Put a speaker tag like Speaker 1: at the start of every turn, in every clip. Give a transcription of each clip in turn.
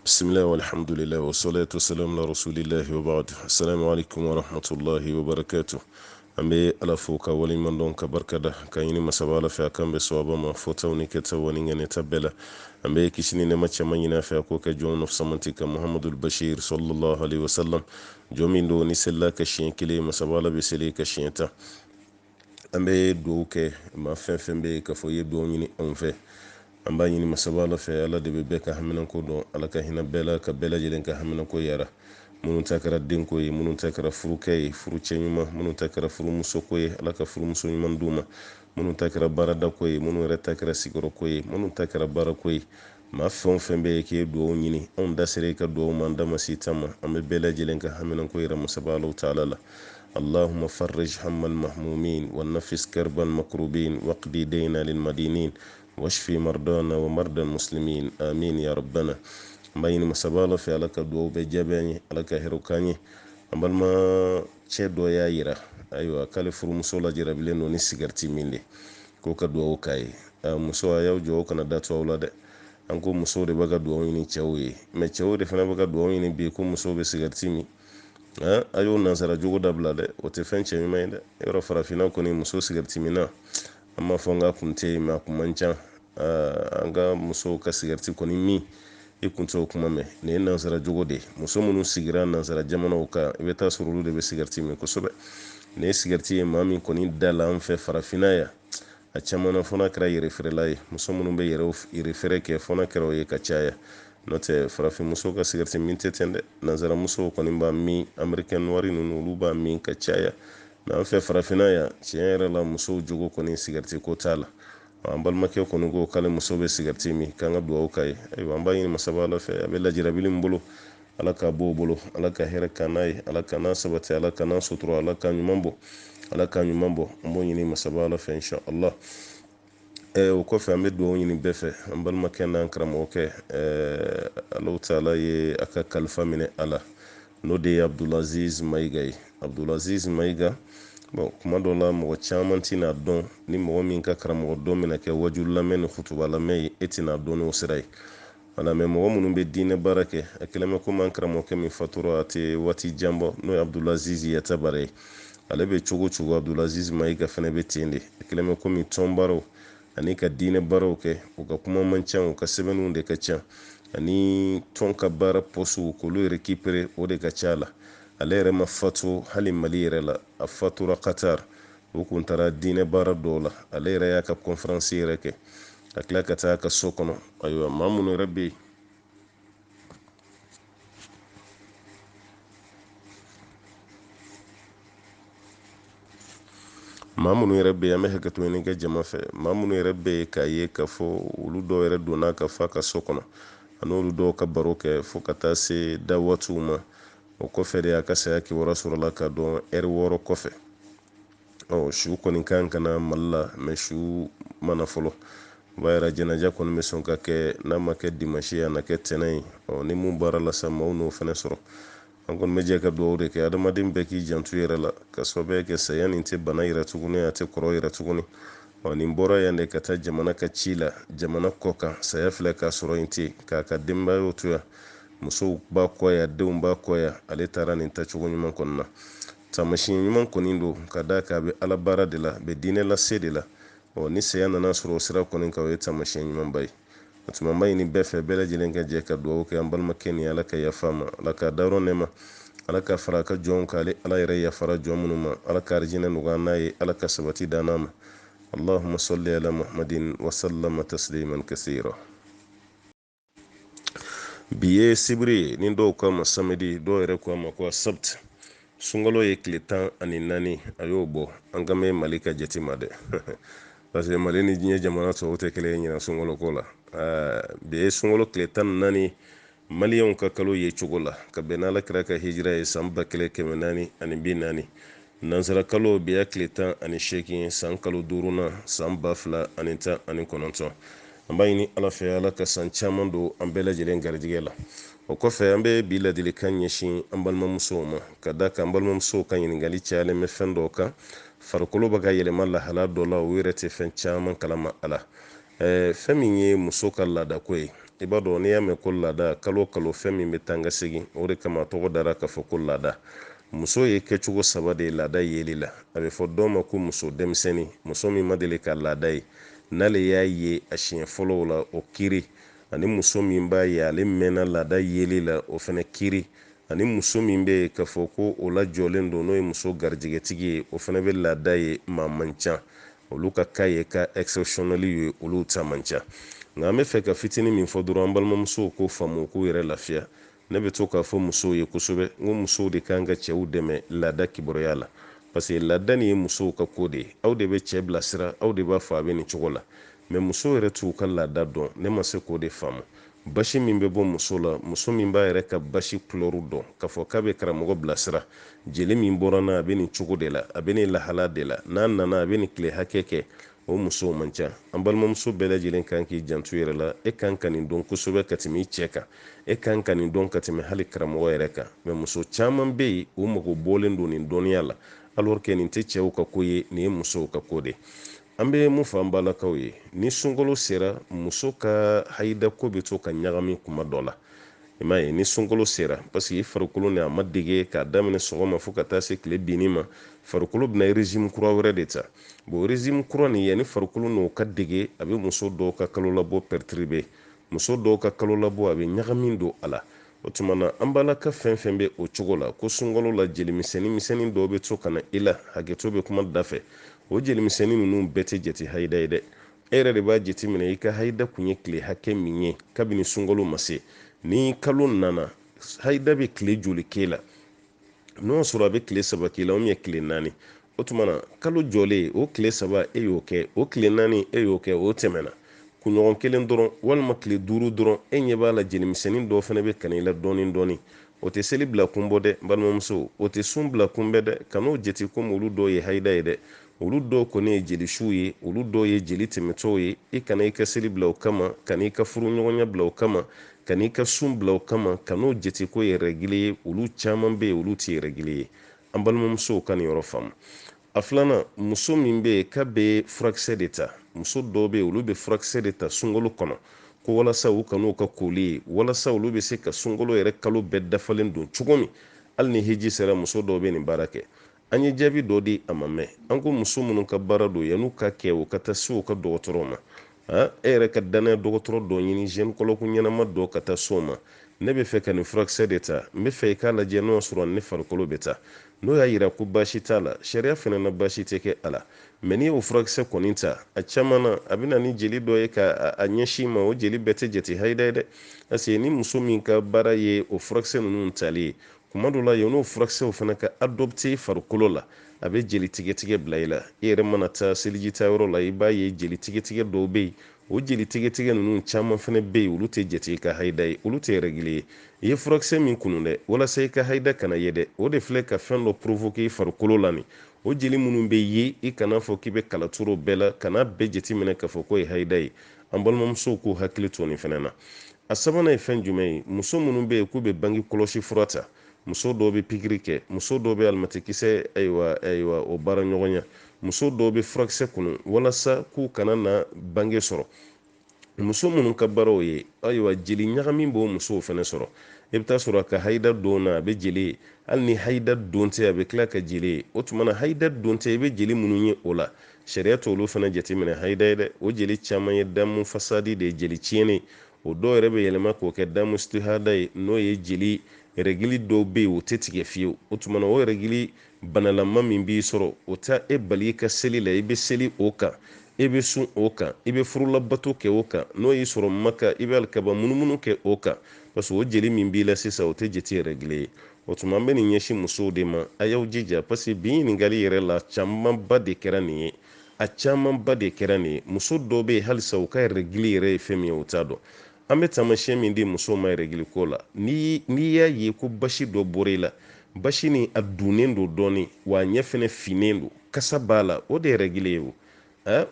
Speaker 1: بسم الله والحمد لله والصلاة والسلام على رسول الله وبعد. السلام عليكم ورحمة الله وبركاته. ambe ala fo ka wali man don ka barkada ka yini masabala fa kan be so ma fota woni ke tawani ngene tabela ambe kisini ne mace manyina fa ko ka jon of samanti ka muhammadul bashir sallallahu alaihi wasallam jomin do ni sella ka shin kile masabala be sele ka shinta ambe do ke ma fembe ka fo ye do nyini on fe amba nyini masabala fa ala de be ka hamina ko do ala ka hina bela ka bela jelen ka hamina ko yara munun takara denko ye munun takara furuke ye furu cɛ ɲuman munun takara furu muso ko ye ala ka furu muso ɲuman d'u ma munun takara baarada ko ye munun yɛrɛ takara sigiyɔrɔ ko ye munun takara baara ko ye maa fɛn o fɛn bɛ ye k'e duwawu ɲini anw da sera i ka duwawu ma an da ma si ta ma an bɛ bɛɛ lajɛlen ka hamina ko yɛrɛ masabalaw taala la اللهم فرج هم المهمومين والنفس كرب المكروبين واقضي دينا للمدينين واشفي مرضانا ومرضى المسلمين آمين يا ربنا mbayini masabala fe alaka duwawu be jabeni alaka herukanye ambalma ce do ya yira aywa kale furu muso la jira bilen no ni sigarti minde ko ka duwawu kai muso ya jo kana datu wala de an ko muso de baga duwawu ni cewye me cewde fana baga duwawu ni be ko muso be sigarti mi ayo nasara jogo dabla de o te fenche mi mayde yoro farafina ko ni muso sigarti mi na amma fonga kunte ma kumancha anga muso ka sigarti ko ni mi ikunto kuma me ne nansara jogo de muso minnu sigira nansara jamanaw ka i bɛ taa sɔrɔ olu de bɛ sigariti min kosɛbɛ ne sigariti ye maa min kɔni da la an fɛ farafina ya a caman na fɔna kɛra yɛrɛfɛrɛla ye muso minnu bɛ yɛrɛfɛrɛ kɛ fɔna kɛra o ye ka caya n'o tɛ farafin muso ka sigariti min tɛ ten dɛ nansara musow kɔni b'a min amerikɛn nuwari ninnu olu b'a min ka caya na an fɛ farafina ya tiɲɛ yɛrɛ la musow jogo kɔni sigariti ko t'a la an balimakɛ kɔni ko k'ale muso bɛ sigariti min k'an ka duwawu k'a ye ayiwa an b'a ɲini masabala fɛ a bɛ lajirabili min bolo ala ka b'o bolo ala ka hɛrɛ k'an n'a ye ala ka n'a sabati ala ka n'a sutura ala ka ɲuman bɔ ala ka ɲuman bɔ an b'o ɲini masabala fɛ insha Allah o kɔfɛ an bɛ duwawu ɲini bɛɛ fɛ an balimakɛ n'an karamɔgɔkɛ Alahu taala ye a ka kalifa minɛ a la n'o de ye Abdulaziz Mayiga ye Abdulaziz Mayiga bon kuma dɔ la mɔgɔ caman tɛna dɔn ni mɔgɔ min ka karamɔgɔ dɔn bɛna kɛ wajulu lamɛn ni kutuba lamɛn ye e tɛna dɔn n'o sira ye wala mɛ mɔgɔ minnu bɛ diinɛ baara kɛ a kɛlen bɛ komi an karamɔgɔkɛ min fatura a tɛ waati jan bɔ n'o ye Abdulaziz Yatabara ye ale bɛ cogo cogo Abdulaziz Mayiga fana bɛ ten de a kɛlen bɛ komi tɔn baaraw ani ka diinɛ baaraw kɛ u ka kuma man ca u ka sɛbɛnniw de ka ca ani tɔn ka baara pɔsiw k'olu récupérer o de ka ca la ale yɛrɛ ma fatu hali Mali yɛrɛ la a fatura Qatar o kun taara diinɛ baara dɔw la ale yɛrɛ y'a ka conférence yɛrɛ kɛ ka tila ka taa a ka so kɔnɔ ayiwa maa minnu yɛrɛ bɛ yen maa minnu yɛrɛ bɛ yen an bɛ hakɛto ɲini kɛ jama fɛ maa minnu yɛrɛ bɛ yen k'a ye k'a fɔ olu dɔw yɛrɛ donna ka fa ka so kɔnɔ a n'olu dɔw ka baro kɛ fo ka taa se da waatiw ma o kɔfɛ de a ka saya kibaruya sɔrɔla ka dɔn ɛri 6 kɔfɛ su kɔni kan kana Mali la mɛ su mana fɔlɔ o b'a yira jɛnaja kɔni bɛ sɔn ka kɛ n'a ma kɛ dimanche a na kɛ tɛnɛ ye ni mun baara la sa maaw n'o fana sɔrɔ an kɔni bɛ jɛ ka duwawu de kɛ adamaden bɛɛ k'i janto yɛrɛ la ka sababuya kɛ saya nin tɛ bana yɛrɛ tuguni a tɛ kɔrɔ yɛrɛ tuguni nin bɔra yan de ka taa jamana ka ci la jamana kɔ kan saya filɛ k'a sɔrɔ yen ten k'a ka denbayaw to yan musow b'a kɔ yan denw b'a kɔ yan ale taara nin tacogo ɲuman kɔni na taamasiyɛn ɲuman kɔni don ka d'a kan a bɛ ala baara de la a bɛ diinɛ lase de la ni saya nana sɔrɔ o sira kɔni kan o ye taamasiyɛn ɲumanba ye o tuma n b'a ɲini bɛɛ fɛ bɛɛ lajɛlen ka jɛ ka duwawu kɛ an balimakɛ nin ala ka yafa ma ala ka dayɔrɔ nɛɛma ala ka fara a ka jɔnw kan ala yɛrɛ yafara jɔn minnu ma ala ka arijinɛ nɔgɔya n'a ye ala ka sabati d'an ma allahumma salli ala muhammadin wa sallama tasliman kasira bi ye sibiri ye ni dɔw k'a ma samedi dɔw yɛrɛ k'a ma ko sabt sunkalo ye tile 14 a y'o bɔ an ka mɛn Mali ka jate ma dɛ parce que Mali ni diɲɛ jamana tɔw tɛ kelen ye ɲina sunkalo ko la bi ye sunkalo tile 14 maliyɛnw ka kalo ye cogo la ka bɛn n'Ala kira ka hijira ye san 1440 nansara kalo bi ya tile 18 san kalo 5nan san 2019 an b'a ɲini Ala fɛ Ala ka san caman don an bɛɛ lajɛlen garijɛgɛ la o kɔfɛ an bɛ bi ladilikan ɲɛsin an balimamusow ma ka d'a kan an balimamusow ka ɲininkali cayalen bɛ fɛn dɔw kan farikolo bɛ ka yɛlɛma lahala dɔ la o yɛrɛ tɛ fɛn caman kalama a la fɛn min ye muso ka laadako ye i b'a dɔn n'i y'a mɛn ko laada kalo kalo fɛn min bɛ taa ka segin o de kama tɔgɔ dara k'a fɔ ko laada. Muso ye kɛcogo 3 de ye laada yeli la. A bɛ fɔ dɔw ma ko muso denmisɛnnin, muso min ma deli ka laada ye, n'ale y'a ye a siɲɛ fɔlɔw la o kiri, ani muso min b'a ye ale mɛnna laada yeli la o fana kiri, ani muso min bɛ yen k'a fɔ ko o lajɔlen don n'o ye muso garijɛgɛtigi ye o fana bɛ laada ye maa man ca. Olu ka cas ye cas exceptionnel ye, olu ta man ca. Nka an bɛ fɛ ka fitinin min fɔ dɔrɔn an balimamusow k'o faamu k'u yɛrɛ lafiya. Ne bɛ to k'a fɔ musow ye kosɛbɛ n ko musow de kan ka cɛw dɛmɛ laada kibaruya la, parce que laada nin ye musow ka ko de ye. Aw de bɛ cɛ bilasira, aw de b'a fɔ a bɛ nin cogo la, mais musow yɛrɛ t'u ka laada dɔn. Ne ma se k'o de faamu. Basi min bɛ bɔ muso la, muso min b'a yɛrɛ ka basi couleur dɔn k'a fɔ k'a bɛ karamɔgɔ bilasira, jeli min bɔra n'a a bɛ nin cogo de la, a bɛ nin lahala de la, n'a nana a bɛ nin tile hakɛ kɛ, o musow man ca. An balimamuso bɛɛ lajɛlen kan k'i janto yɛrɛ la. E kan ka nin dɔn kosɛbɛ ka tɛmɛ i cɛ kan, e kan ka nin dɔn ka tɛmɛ hali karamɔgɔ yɛrɛ kan. Mais muso caman bɛ yen o mago bɔlen don nin dɔnniya la, alors que nin tɛ cɛw ka ko ye, nin ye musow ka ko de. An bɛ mun fɔ an balakaw ye, ni sunkalo sera muso ka hayida ko bɛ to ka ɲagami kuma dɔ la. I m'a ye ni sunkalo sera, parce que i farikolo ni a ma dege k'a daminɛ sɔgɔma fo ka taa se tile binni ma, farikolo bɛna régime kura wɛrɛ de ta. Bon régime kura nin yanni farikolo n'o ka dege, a bɛ muso dɔw ka kalo labɔ perturber, muso dɔw ka kalo labɔ a bɛ ɲagami don a la. O tuma na an balaka fɛn fɛn bɛ o cogo la, ko sunkalo la jeli misɛnnin dɔw bɛ to ka na i la, hakɛto bɛ kuma da fɛ. O jeli misɛnnin ninnu bɛɛ tɛ jate hayida ye dɛ. E yɛrɛ de b'a jateminɛ i ka hayida kun ye tile hakɛ min ye kabini sunkalo ma se. Ni kalo nana hayida bɛ tile joli k'e la, n'o sɔrɔ a bɛ tile 3 k'i la ou bien tile 4, o tuma na kalo jɔlen o tile 3 e y'o kɛ, o tile 4 e y'o kɛ, o tɛmɛna. Kunɲɔgɔn 1 dɔrɔn walima tile 5 dɔrɔn e ɲɛ b'a la jelimisɛnnin dɔw fana bɛ kana i la dɔɔni dɔɔni. O tɛ seli bila kun bɔ dɛ balimamuso, o tɛ sun bila kun bɛ dɛ, kan'o jate komi olu dɔw ye hayida ye dɛ. Olu dɔw kɔni ye jelisiw ye, olu dɔw ye jeli tɛmɛtɔw ye. I kana i ka seli bila o kama, kana i ka furu ɲɔgɔnya bila o kama, kana i ka sun bila o kama, kan'o jate ko ye règle ye. Olu caman bɛ yen olu tɛ règle ye. An balimamusow ka nin yɔrɔ faamu. A filanan, muso min bɛ yen k'a bɛ furakisɛ de ta, muso dɔw bɛ yen olu bɛ furakisɛ de ta sunkalo kɔnɔ, ko walasa u kan'u ka koli ye, walasa olu bɛ se ka sunkalo yɛrɛ kalo bɛɛ dafalen don cogo min, hali ni hiji sera muso dɔw bɛ nin baara kɛ. An ye jaabi dɔ di a ma mɛn. An ko muso minnu ka baara don yan'u ka kɛ u ka taa se u ka dɔgɔtɔrɔ ma. E yɛrɛ ka danaya dɔgɔtɔrɔ dɔ ɲini gynécologue ɲɛnama dɔ ka taa so ma. Ne bɛ fɛ ka nin furakisɛ de ta, n bɛ fɛ i k'a lajɛ n'o sɔrɔ ne farikolo bɛ taa. N'o y'a yira ko baasi t'a la, sariya fana na baasi tɛ kɛ a la. Mais n'i y'o furakisɛ kɔni ta, a caman na a bɛ na ni jeli dɔ ye ka a ɲɛsin ma, o jeli bɛɛ tɛ jate hayida ye dɛ. Parce que ni muso min ka baara ye o furakisɛ ninnu tali ye, kuma dɔ la yan'o furakisɛw fana ka adopter farikolo la, a bɛ jeli tigɛtigɛ bila i la. I yɛrɛ mana taa selijita yɔrɔ la, i b'a ye jeli tigɛtigɛ dɔw bɛ yen. O jeli tigɛtigɛ ninnu caman fana bɛ yen olu tɛ jate i ka hayida ye, olu tɛ règle ye. I ye furakisɛ min kunu dɛ, walasa i ka hayida kana ye dɛ, o de filɛ ka fɛn dɔ provoquer i farikolo la nin. O jeli minnu bɛ ye, i kana fɔ k'i bɛ kalaturu bɛɛ la, kana bɛɛ jateminɛ k'a fɔ k'o ye hayida ye. An balimamusow k'u hakili to nin fana na. A sabanan ye fɛn jumɛn ye? Muso minnu bɛ yen k'u bɛ bange kɔlɔsi fura ta, muso dɔw bɛ pikiri kɛ, muso dɔw bɛ alimɛtikisɛ ayiwa o baara ɲɔgɔnya, muso dɔw bɛ furakisɛ kunu walasa k'u kana na bange sɔrɔ. Muso minnu ka baaraw ye ayiwa jeli ɲagami b'o musow fana sɔrɔ. I bɛ taa sɔrɔ a ka hayida don na a bɛ jeli ye, hali ni hayida don tɛ a bɛ tila ka jeli ye. O tuma na hayida don tɛ i bɛ jeli minnu ye o la, sariya t'olu fana jateminɛ hayida ye dɛ. O jeli caman ye damu fasadi de ye, jeli tiɲɛni. O dɔw yɛrɛ bɛ yɛlɛma k'o kɛ damu istihada ye, n'o ye jeli règle dɔw bɛ yen o tɛ tigɛ fiyewu. O tuma na o règle banalama min b'i sɔrɔ o tɛ e bali i ka seli la, i bɛ seli o kan, i bɛ sun o kan, i bɛ furulabato kɛ o kan, n'o y'i sɔrɔ Maka i bɛ alikaba munumunu kɛ o kan, parce que o jeli min b'i la sisan o tɛ jate règle ye. O tuma an bɛ nin ɲɛsin musow de ma, a y'aw jija, parce que bi ɲininkali yɛrɛ la camanba de kɛra nin ye, a camanba de kɛra nin ye. Muso dɔw bɛ yen halisa u ka règle yɛrɛ ye fɛn min ye o t'a dɔn. An bɛ taamasiyɛn min di musow ma règle ko la, n'i y'a ye ko basi dɔ bɔra i la, basi nin a dunnen don dɔɔni wa a ɲɛ fana finnen don, kasa b'a la, o de ye règle ye o.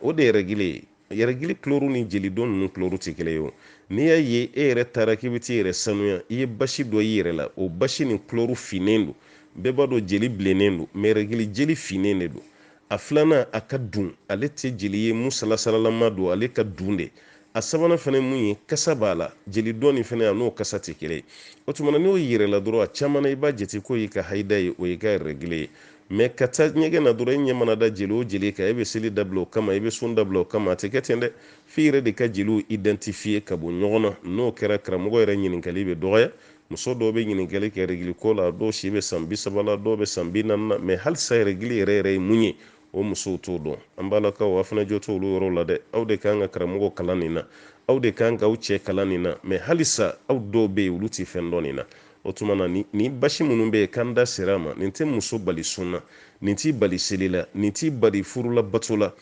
Speaker 1: O de ye règle ye. Règle couleur ni jeli dɔn ninnu couleur tɛ kelen ye o. N'i y'a ye e yɛrɛ taara k'i bɛ t'i yɛrɛ sanuya, i ye basi dɔ y'i yɛrɛ la, o basi nin couleur finnen don, bɛɛ b'a dɔn jeli bilennen don, mais règle jeli finnen de don. A filanan a ka dun, ale tɛ jeli ye mun salasalalama don, ale ka dun de. a sabanan fana mun ye kasa b'a la jeli dɔɔni fana a n'o kasa tɛ kelen o tuma na n'o yɛrɛla dɔrɔn a caman na i b'a jate ko y'i ka hayida ye o y'i ka règle ye mais ka taa ɲɛgɛn na dɔrɔn i ɲɛ mana da jeli o jeli kan i bɛ seli dabila o kama i bɛ sun dabila o kama a tɛ kɛ ten dɛ f'i yɛrɛ de ka jeliw identifier ka bɔ ɲɔgɔn na n'o kɛra karamɔgɔ yɛrɛ ɲininkali bɛ dɔgɔya muso dɔw bɛ ɲininkali kɛ règle ko la dɔw si bɛ san 30 la dɔw bɛ san 40 na mais halisa règle yɛrɛ yɛrɛ ye mun ye o musow t'o dɔn an balakaw a fana jo t'olu yɔrɔ la dɛ aw de kan ka karamɔgɔ kalan nin na aw de kan ka aw cɛ kalan nin na mais halisa aw dɔw bɛ yen olu tɛ fɛn dɔn nin na o tuma na ni basi minnu bɛ yen k'an da sera a ma nin tɛ muso bali sunna nin t'i bali seli la nin t'i bali furula bato la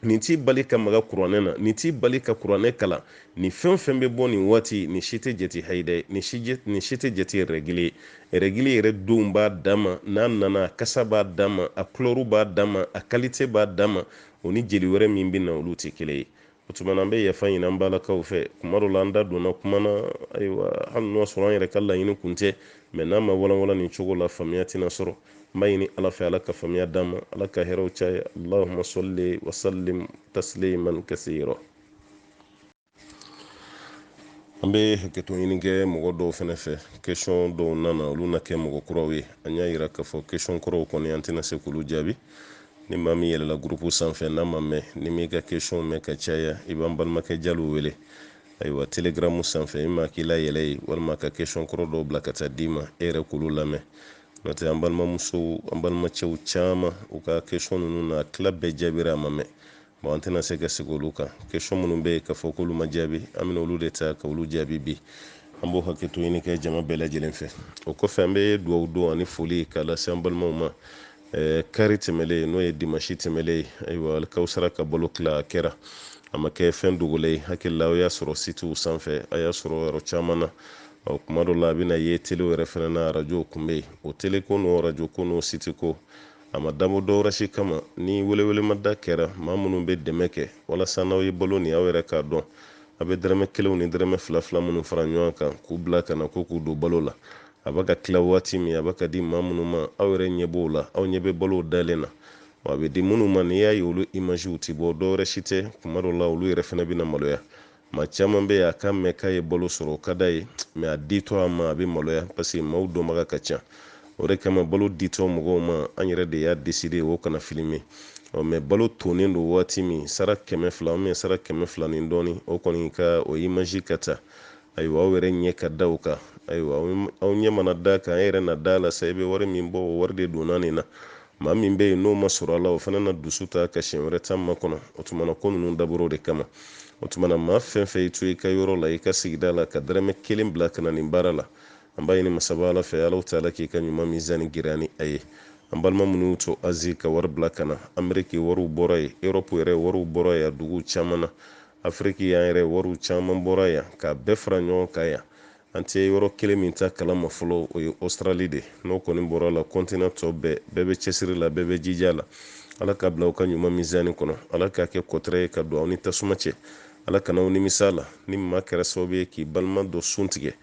Speaker 1: nin t'i bali ka maga kuranɛ na nin t'i bali ka kuranɛ kalan ni fɛn o fɛn bɛ bɔ nin waati ni si tɛ jate hayida ye ni si tɛ jate règle ye règle yɛrɛ donw b'a dan ma n'a nana a kasa b'a dan ma a couleur b'a dan ma a qualité b'a dan ma o ni jeli wɛrɛ min bɛ na olu tɛ kelen ye o tuma na an bɛ yafa ɲini an balakaw fɛ kuma dɔ la an da donna kuma na ayiwa hali n'o sɔrɔ an yɛrɛ ka laɲini kun tɛ mais n'a ma walanwalan nin cogo la faamuya tɛna sɔrɔ n b'a ɲini ala fɛ ala ka faamuya d'an ma ala ka hɛrɛw caya allahumma salli wa sallim tasliman kasira an bɛ hakɛto ɲini kɛ mɔgɔ dɔw fɛnɛ fɛ question dɔw nana olu na kɛ mɔgɔ kuraw ye an y'a yira k'a fɔ question kuraw kɔni an tɛna se k'olu jaabi ni maa min yɛlɛla groupe sanfɛ n'a ma mɛn ni m'i ka question mɛn ka caya i b'an balimakɛ jaliw wele ayiwa telegram sanfɛ i ma k'i la yɛlɛ ye walima ka question kɔrɔ dɔw bila ka taa d'i ma e yɛrɛ k'olu lamɛn n'o tɛ an balimamusow an balimacɛw caman u ka question ninnu na a tila bɛɛ jaabira a ma mɛn bon an tɛna se ka segin olu kan question minnu bɛ yen k'a fɔ k'olu ma jaabi an bɛna olu de ta ka olu jaabi bi an b'o hakɛto ɲini kɛ jama bɛɛ lajɛlen fɛ o kɔfɛ an bɛ dugawu don ani foli k'a lase an balimaw ma kari tɛmɛlen n'o ye dimanche tɛmɛlen ayiwa alikawusara ka balo tila a kɛra a ma kɛ fɛn dogolen ye hakilila aw y'a sɔrɔ sitiw sanfɛ a y'a sɔrɔ yɔrɔ caman na kuma dɔ la a bɛna ye telew yɛrɛ fɛnɛ na arajow kun bɛ yen o tele ko n'o arajo ko n'o siti ko a ma dabɔ dɔwɛrɛ si kama ni welewelemada kɛra maa minnu bɛ dɛmɛ kɛ walasa n'aw ye balo nin aw yɛrɛ k'a dɔn a bɛ dɛrɛmɛ kelenw ni dɛrɛmɛ fila fila minnu fara ɲɔgɔn kan k'u bila ka na ko k'u don balo la a bɛ ka tila waati min a bɛ ka di maa minnu ma aw yɛrɛ ɲɛ b'o la aw ɲɛ bɛ balow dalen na wa a bɛ di minnu ma n'i y'a ye olu imajiw ti bɔ dɔwɛrɛ si tɛ kuma dɔ la olu yɛrɛ fɛnɛ bɛna maloya maa caman bɛ yen a ka mɛn k'a ye balo sɔrɔ o ka d'a ye mɛ a ditɔ a ma a bɛ maloya parce que maaw dɔnbaga ka ca o de kama balo ditɔ mɔgɔw ma an yɛrɛ de y'a décider o kana filmer mɛ balo tonnen don waati min sara 200 sara 200 ni dɔɔni o kɔni ka o image ka ta ayiwa aw yɛrɛ ɲɛ ka da o kan ayiwa aw ɲɛ mana da kan an yɛrɛ na da la sa i bɛ wari min bɔ o wari de donna nin na maa min bɛ yen n'o ma sɔrɔ a la o fana na dusu ta ka siɲɛ wɛrɛ ta ma kɔnɔ o tuma na ko ninnu dabɔra o de kama o tuma na maa fɛn fɛn y'i to i ka yɔrɔ la i ka sigida la ka dɛrɛmɛ 1 bila ka na nin baara la an b'a ɲini masaba ala fɛ ala taala k'i ka ɲuman mizani giriya ni a ye an balima minnu y'u to azi ka wari bila ka na ameriki wariw bɔra yen europe yɛrɛ wariw bɔra yan duguw caman na afiriki yan yɛrɛ wariw caman bɔra yan k'a bɛɛ fara ɲɔgɔn kan yan an tɛ yɔrɔ kelen min ta kalama fɔlɔ o ye australie de n'o kɔni bɔra la continent tɔ bɛɛ bɛ cɛsiri la bɛɛ bɛ jija la ala ka bila aw ka ɲuman mizani kɔnɔ ala k'a kɛ kɔtɛrɛ ye ka don aw ni tasuma cɛ ala kana aw nimisa la ni maa kɛra sababu ye k'i balima dɔ sun tigɛ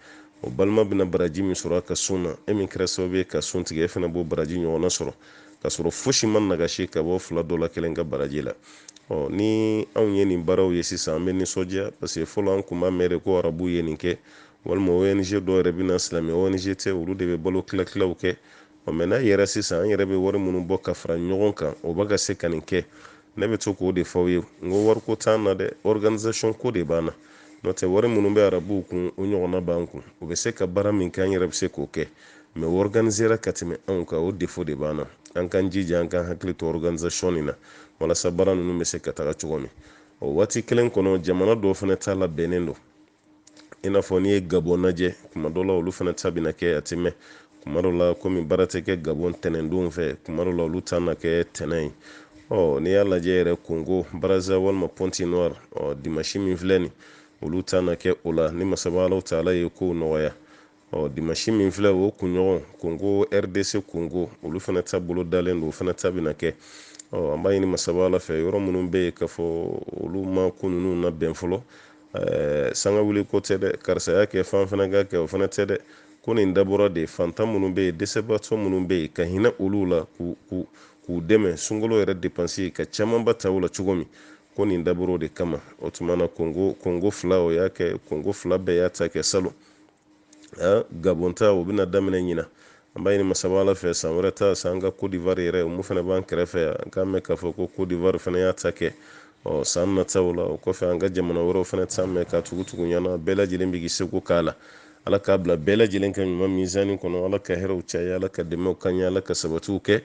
Speaker 1: o balima bɛna baraji min sɔrɔ a ka sun na e min kɛra sababu ye ka sun tigɛ e fana b'o baraji ɲɔgɔnna sɔrɔ ka sɔrɔ fosi ma nagasi ka bɔ fila dɔ la kelen ka baraji la ni anw ye nin baaraw ye sisan an bɛ nisɔndiya parce que fɔlɔ an kun b'a mɛn de ko arabu ye nin kɛ walima ONG dɔw yɛrɛ bɛna silamɛ ONG tɛ olu de bɛ balo tilaw kɛ mɛ n'a yɛrɛ sisan an yɛrɛ bɛ wari minnu bɔ ka fara ɲɔgɔn kan o bɛ ka se ka nin kɛ ne bɛ to k'o de fɔ aw ye n ko wariko t'an na dɛ organisation ko de b'an na n'o tɛ wari minnu bɛ arabuw kun o ɲɔgɔnna b'an kun u bɛ se ka baara min kɛ an yɛrɛ bɛ se k'o kɛ mɛ o organisera ka tɛmɛ anw kan o defo de b'an na an k'an jija an k'an hakili to organisation nin na walasa baara ninnu bɛ se ka taga cogo min o waati kelen kɔnɔ jamana dɔw fana ta labɛnnen don i n'a fɔ n'i ye gabon lajɛ kuma dɔ la olu fana ta bɛna kɛ a tɛ mɛn kuma dɔ la komi baara tɛ kɛ gabon tɛnɛndonw fɛ kuma dɔ la olu ta na kɛ tɛnɛn ye n'i y'a lajɛ yɛrɛ kongo baraza walima pɔnti noir dimanche min filɛ nin olu ta na kɛ o la ni masaba alaw taala ye kow nɔgɔya dimanche min filɛ o kunɲɔgɔn kongo rdc kongo olu fana ta bolo dalen don o fana ta bɛna kɛ an b'a ɲini masaba ala fɛ yɔrɔ minnu bɛ yen k'a fɔ olu ma ko ninnu na bɛn fɔlɔ sanga wuli ko tɛ dɛ karisa y'a kɛ fan fana ka kɛ o fana tɛ dɛ ko nin dabɔra de fantan minnu bɛ yen dɛsɛbaatɔ minnu bɛ yen ka hinɛ olu la k'u dɛmɛ sunkalo yɛrɛ depansi ka camanba ta o la cogo min ko nin daburo de kama o tumana kongo fila o y'a kɛ kongo fila bɛɛ y'a ta kɛ salo gabonta o bɛna daminɛ ɲina an b'a ɲini masaba ala fɛ san wɛrɛ ta san ka Côte d'Ivoire yɛrɛ mu fana b'an kɛrɛfɛ yan an k'a mɛn k'a fɔ ko Côte d'Ivoire fana y'a ta kɛ san nataw la o kɔfɛ an ka jamana wɛrɛw fana t'an mɛn ka tugu ɲɔgɔnna bɛɛ lajɛlen bɛ k'i seko k'a la ala k'a bila bɛɛ lajɛlen ka ɲuman mizani kɔnɔ ala ka hɛrɛw caya ala ka dɛmɛw kaɲɛ ala ka sabatiw kɛ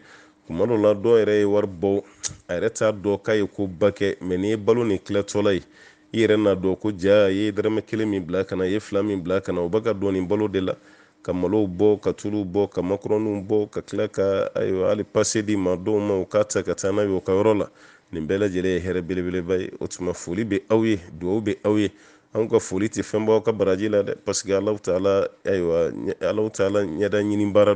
Speaker 1: kuma dɔw la dɔw yɛrɛ ye wari bɔ a yɛrɛ t'a dɔn k'a ye ko ba kɛ mɛ n'i ye balo nin tilatɔla ye i yɛrɛ n'a dɔn ko ja i ye dɔrɔmɛ 1 min bila kana i ye 2 min bila kana o bɛ ka dɔn nin balo de la ka malow bɔ ka tuluw bɔ ka makɔrɔniw bɔ ka tila ka ayiwa hali pase di ma dɔw ma u k'a ta ka taa n'a ye o ka yɔrɔ la nin bɛɛ lajɛlen ye hɛrɛ belebeleba ye o tuma foli bɛ aw ye dugawu bɛ aw ye anw ka foli tɛ fɛn b'aw ka baraji la dɛ parce que Alahu taala ɲɛda ɲini baara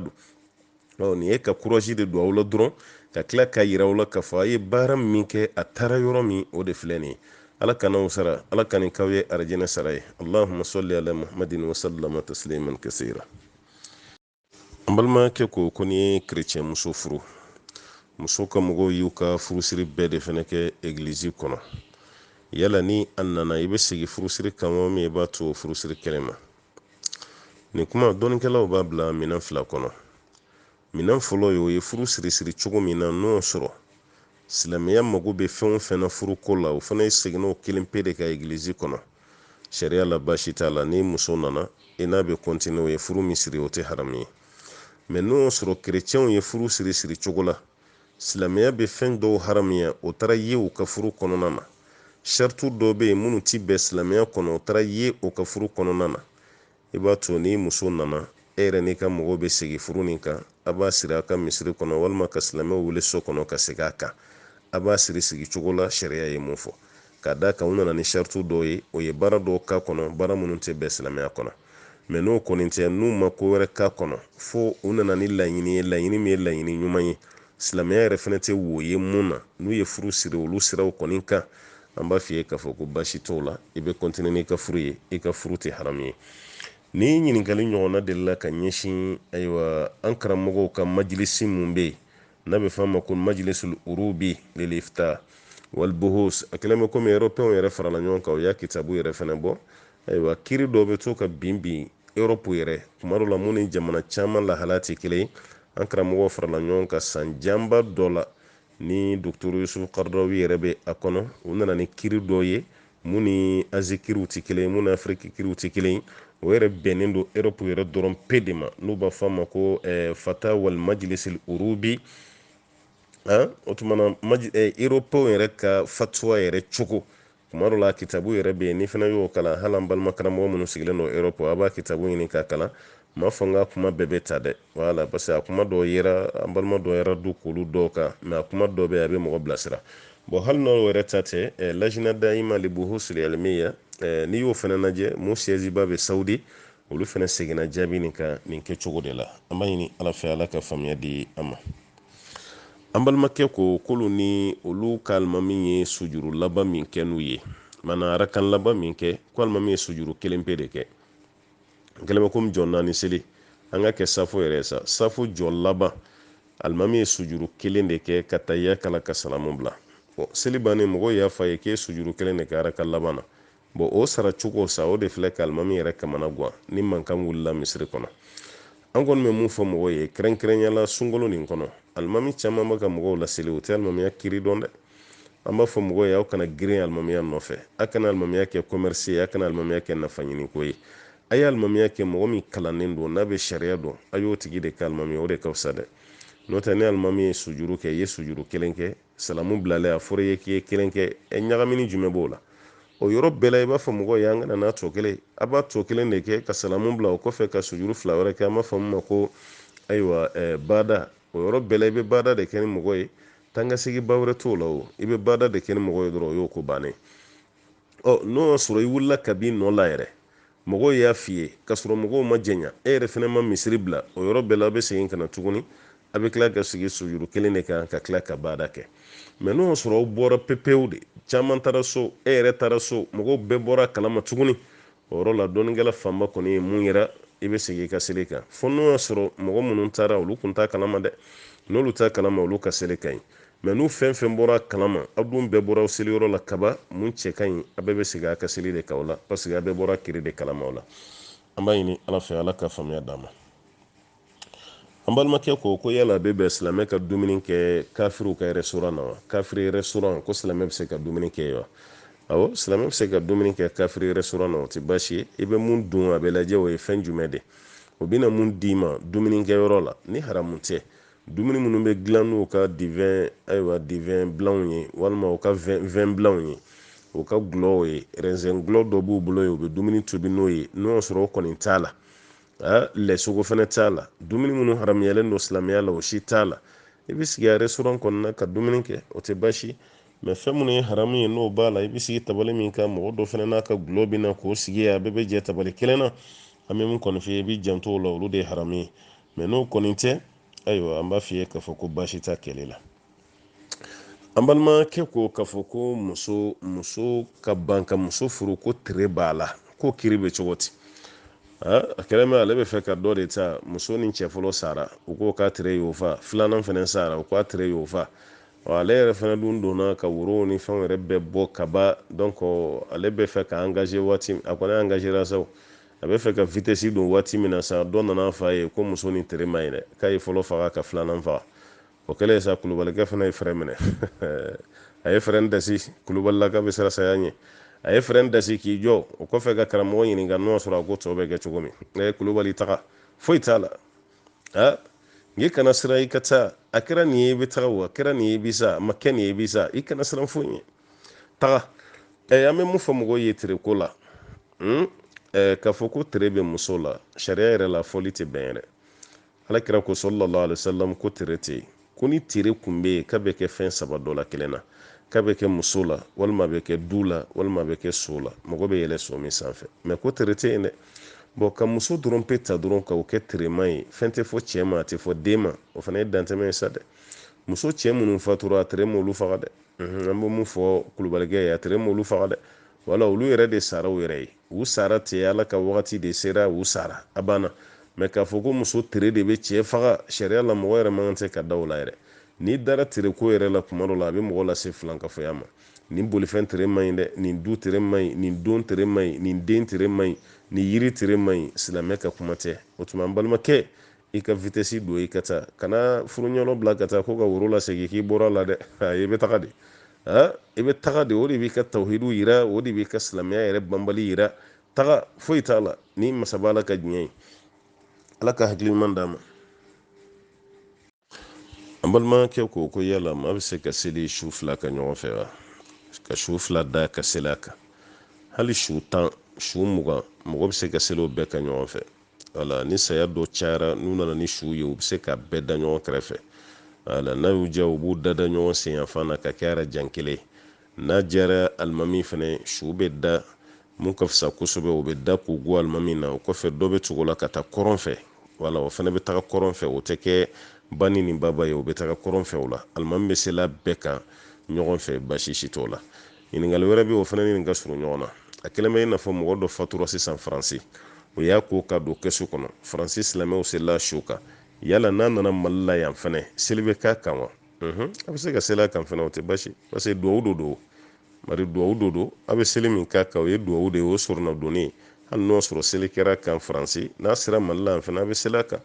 Speaker 1: don nin ye ka courage de don aw la dɔrɔn ka tila ka yira aw la k'a fɔ a ye baara min kɛ a taara yɔrɔ min o de filɛ nin ye ala ka n'aw sara ala ka nin k'aw ye arijinɛ sara ye allahumma salli ala muhammadin wa sallama tasliman kasira an balimakɛ ko ni ye chrétien muso furu muso ka mɔgɔw y'u ka furusiri bɛɛ de fɛnɛ kɛ église kɔnɔ yala ni a nana i bɛ segin furusiri kan wa min i b'a to furusiri kɛnɛ ma nin kuma dɔɔnikɛlaw b'a bila minɛn 2 kɔnɔ minɛn fɔlɔ ye o ye furu siri cogo min na n'o sɔrɔ silamɛya mago bɛ fɛn o fɛn na furuko la o fana ye seginna o kelen pe de ka église kɔnɔ sariya la baasi t'a la ni muso nana i n'a bɛ continuer o ye furu min siri o tɛ haramu ye mɛ n'o sɔrɔ kerecɛnw ye furu siri cogo la silamɛya bɛ fɛn dɔw haramuya o taara ye u ka furu kɔnɔna na shartu dɔw bɛ yen minnu ti bɛn silamɛya kɔnɔ o taara ye o ka furu kɔnɔna na i b'a to ni muso nana e yɛrɛ n'i ka mɔgɔw bɛ segin furu nin kan a b'a siri a ka misiri kɔnɔ walima ka silamɛw wele so kɔnɔ ka segin a kan a b'a siri cogo la sariya ye mun fɔ ka da kan u nana ni shartu dɔw ye o ye baara dɔw k'a kɔnɔ baara minnu tɛ bɛn silamɛya kɔnɔ mɛ n'o kɔni tɛ n'u ma ko wɛrɛ k'a kɔnɔ fo u nana ni laɲini ye laɲini min ye laɲini ɲuman ye silamɛya yɛrɛ fɛnɛ tɛ wo ye mun na n'u ye furu siri olu siraw kɔni kan an b'a f'i ye k'a fɔ ko baasi t'o la i bɛ continuer n'i ka furu ye i ka furu tɛ haramu ye ni ɲininkali ɲɔgɔnna delila ka ɲɛsin ayiwa an karamɔgɔw ka majilisi mun bɛ yen n'a bɛ f'a ma ko majilisul urubi lil ifta wal buhus a kɛlen bɛ komi européenw yɛrɛ farala ɲɔgɔn kan u y'a kitabu yɛrɛ fɛnɛ bɔ ayiwa kiiri dɔw bɛ to ka bin Europe yɛrɛ tuma dɔw la mun ni jamana caman lahala tɛ kelen ye an karamɔgɔw farala ɲɔgɔn kan san janba dɔ la ni docteur Yusuf Qaradawi yɛrɛ bɛ a kɔnɔ u nana ni kiiri dɔw ye mun ni Asie kiiriw tɛ kelen ye mun ni Afrique kiiriw tɛ kelen ye o yɛrɛ bɛnnen don Europe yɛrɛ dɔrɔn pe de ma n'u b'a fɔ a ma ko fata wal majlisil urubi o tumana européenw yɛrɛ ka fatuwa yɛrɛ cogo kuma dɔ la kitabu yɛrɛ bɛ yen ni fana y'o kalan hali an balima karamɔgɔ minnu sigilen don Europe a b'a kitabu ɲini k'a kalan m'a fɔ n ka kuma bɛɛ bɛ ta dɛ voilà parce que a kuma dɔw yera an balima dɔw yɛrɛ du k'olu dɔw kan mɛ a kuma dɔw bɛ yen a bɛ mɔgɔ bilasira bon hali n'o yɛrɛ ta tɛ lajina daima li buhusil ilmiya n'i y'o fana lajɛ mun siège ba bɛ Saudi olu fana seginna jaabi nin kan nin kɛcogo de la an b'a ɲini ala fɛ ala ka faamuya di an ma an balimakɛ ko k'olu ni olu ka alimami ye sujuru laban min kɛ n'u ye mana arakan laban min kɛ ko alimami ye sujuru 1 pe de kɛ kɛlɛ bɛ komi jɔ 4 seli an ka kɛ safo yɛrɛ sa safo jɔ laban alimami ye sujuru 1 de kɛ ka tayya kala ka salamu bila bon seli bannen mɔgɔw y'a fɔ a ye k'e sujuru 1 de kɛ arakan laban na bon o sara cogo sa o de filɛ ka alimami yɛrɛ kamana guwan ni mankan wulila misiri kɔnɔ an kɔni bɛ mun fɔ mɔgɔw ye kɛrɛnkɛrɛnyala sunkalo nin kɔnɔ alimami caman bɛ ka mɔgɔw laseli o tɛ alimamiya kiiri dɔn dɛ an b'a fɔ mɔgɔw ye aw kana girin alimamiya nɔfɛ a kana alimamiya kɛ commerce ye a kana alimamiya kɛ nafa ɲini ko ye a ye alimamiya kɛ mɔgɔ min kalannen don n'a bɛ sariya dɔn a y'o tigi de kɛ alimami o de ka fisa dɛ n'o tɛ ni alimami ye sujuru kɛ i ye sujuru 1 kɛ salamu bilalen a fɔra i ye k'i ye 1 kɛ ɲagamini jumɛn b'o la o yɔrɔ bɛɛ la i b'a fɔ mɔgɔw ye an kana n'a tɔ kelen a b'a tɔ 1 de kɛ ka salamu bila o kɔfɛ ka sujuru 2 wɛrɛ kɛ an b'a fɔ min ma ko ayiwa bada o yɔrɔ bɛɛ la i bɛ bada de kɛ ni mɔgɔ ye tangasigi ba wɛrɛ t'o la o i bɛ bada de kɛ ni mɔgɔ ye dɔrɔn o y'o ko bannen n'o y'a sɔrɔ i wulila ka b'i nɔ la yɛrɛ mɔgɔw y'a f'i ye k'a sɔrɔ mɔgɔw ma jɛnya e yɛrɛ fɛnɛ ma misiri bila o yɔrɔ bɛɛ la a bɛ segin ka na tuguni a bɛ tila ka sigi sujuru 1 de kan ka tila ka bada kɛ mɛ n'o y'a sɔrɔ aw bɔra pepewu de caman taara so e yɛrɛ taara so mɔgɔw bɛɛ bɔra kalama tuguni o yɔrɔ la dɔnnikɛla fanba kɔni ye mun yera i bɛ segin i ka seli kan fo n'o y'a sɔrɔ mɔgɔ minnu taara olu kun t'a kalama dɛ n'olu t'a kalama olu ka seli ka ɲi mais n'u fɛn fɛn bɔra kalama aw dun bɛɛ bɔra seliyɔrɔ la kaba mun cɛ ka ɲi a bɛɛ bɛ segin a ka seli de kan o la parce que a bɛɛ bɔra kiri de kalama o la an b'a ɲini ala fɛ ala ka faamuya d'an ma an balimakɛ ko yala a bɛ bɛn silamɛ ka dumuni kɛ kafiriw ka restaurant na wa kafiri restaurant ko silamɛ bɛ se ka dumuni kɛ wa awɔ silamɛ bɛ se ka dumuni kɛ kafiri restaurant na o tɛ baasi ye i bɛ mun dun a bɛ lajɛ o ye fɛn jumɛn de o bɛna mun d'i ma dumunikɛyɔrɔ la ni haramu tɛ dumuni minnu bɛ dilan n'u ka divin blancs ye walima u ka vin blancs ye u ka gulɔw ye raisin gulɔ dɔ b'u bolo ye u bɛ dumuni tobi n'o ye n'o sɔrɔ o kɔni t'a la lɛsogo fana t'a la dumuni minnu haramuyalen don silamɛya la o si t'a la i bɛ sigi a restaurant kɔnɔna ka dumuni kɛ o tɛ baasi mais fɛn minnu ye haramu ye n'o b'a la i bɛ sigi tabali min kan mɔgɔ dɔ fana n'a ka gulɔ bɛ na k'o sigi a bɛɛ bɛ jɛ tabali kelen na an bɛ mun kɔni f'i ye i bɛ janto o la olu de ye haramu ye mais n'o kɔni tɛ ayiwa an b'a f'i ye k'a fɔ ko baasi t'a kɛlɛ la an balimakɛ ko k'a fɔ ko muso ka ban ka muso furu ko tere b'a la ko kiri bɛ cogo di a kɛra mɛ ale bɛ fɛ ka dɔ de ta muso ni cɛ fɔlɔ sara u ko k'a tere y'o fa filanan fana sara u k'a tere y'o fa ale yɛrɛ fana dun donna ka woro ni fɛnw yɛrɛ bɛɛ bɔ ka ban donc ale bɛ fɛ ka engagé waati a kɔni engagéra sa a bɛ fɛ ka vitesse don waati min na sa dɔ nana f'a ye ko muso ni tere ma ɲi dɛ k'a ye fɔlɔ faga ka filanan faga o kɛlen sa kulubalikɛ fana ye fɛrɛ minɛ a ye fɛrɛ dasi kulubalilaka bɛ siran saya ɲɛ a ye fɛrɛ dasi k'i jɔ o kɔfɛ ka karamɔgɔ ɲininka n'o sɔrɔ a ko tɔ bɛ kɛ cogo min kulubali taga foyi t'a la n'i kana siran i ka taa a kɛra nin ye i bɛ taga o a kɛra nin ye i bɛ sa a ma kɛ nin ye i bɛ sa i kana siran foyi ɲɛ taga an bɛ mun fɔ mɔgɔw ye tere ko la k'a fɔ ko tere bɛ muso la sariya yɛrɛ la fɔli tɛ bɛn yɛrɛ alakira ko sallallahu alaihi wasallam ko tere tɛ yen ko ni tere kun bɛ yen k'a bɛ kɛ fɛn saba dɔ la kelen na k'a bɛ kɛ muso la walima a bɛ kɛ du la walima a bɛ kɛ so la mɔgɔ bɛ yɛlɛ so min sanfɛ mais ko tere tɛ yen dɛ bon ka muso dɔrɔn pe ta dɔrɔn ka o kɛ terema ye fɛn tɛ fɔ cɛ ma a tɛ fɔ den ma o fana ye dantɛmɛ ye sa dɛ muso cɛ minnu fatura a tere m'olu faga dɛ an bɛ mun fɔ kulubalikɛ ye a tere m'olu faga dɛ wala olu yɛrɛ de sara u yɛrɛ ye u sara tɛ ala ka wagati de sera u sara a banna mais k'a fɔ ko muso tere de bɛ cɛ faga sariya la mɔgɔ yɛrɛ man tɛ ka da o la yɛrɛ n'i dara tere ko yɛrɛ la kuma dɔ la a bɛ mɔgɔ lase filankafoya ma nin bolifɛn tere man ɲi dɛ nin du tere man ɲi nin don tere man ɲi nin den tere man ɲi nin yiri tere man ɲi silamɛ ka kuma tɛ o tuma an balimakɛ i ka vitesse don i ka taa kana furuɲɔgɔn bila ka taa ko ka woro lasegin k'i bɔra la dɛ i bɛ taga de i bɛ taga de o de b'i ka tawhidu yira o de b'i ka silamɛya yɛrɛ banbali yira taga foyi t'a la ni masaba ala ka diɲɛ ye ala ka hakili ɲuman d'a ma an balimakɛ ko yala maa bɛ se ka seli su fila ka ɲɔgɔn fɛ wa ka su fila da ka seli a kan hali su 10 su 20 mɔgɔ bɛ se ka seli o bɛɛ ka ɲɔgɔn fɛ wala ni saya dɔ cayara n'u nana ni su ye u bɛ se ka bɛɛ da ɲɔgɔn kɛrɛfɛ wala n'a y'u diya u b'u da ɲɔgɔn sen yan fan na ka kɛ arajan kelen n'a diyara alimami fana su bɛ da mun ka fisa kosɛbɛ o bɛ da k'u gu alimami na o kɔfɛ dɔ bɛ tugu la ka taa kɔrɔn fɛ wala o fana bɛ taga kɔrɔn fɛ o tɛ kɛ bani ni baba ye o bɛ taga kɔrɔn fɛ o la alimami bɛ sela bɛɛ kan ɲɔgɔn fɛ basi si t'o la ɲininkali wɛrɛ bɛ o fana ni nin ka surun ɲɔgɔn na a kɛlen bɛ i n'a fɔ mɔgɔ dɔ fatura sisan faransi o y'a ko ka don kɛsu kɔnɔ faransi silamɛw selila su kan yala n'a nana mali la yan fɛnɛ seli bɛ k'a kan wa a bɛ se ka seli a kan fɛnɛ o tɛ basi parce que duwawu do don bari duwawu do don a bɛ seli min k'a kan o ye duwawu de ye o surunna donni hali n'o sɔrɔ seli kɛra kan faransi n'a sera mali la yan fɛnɛ a bɛ seli a kan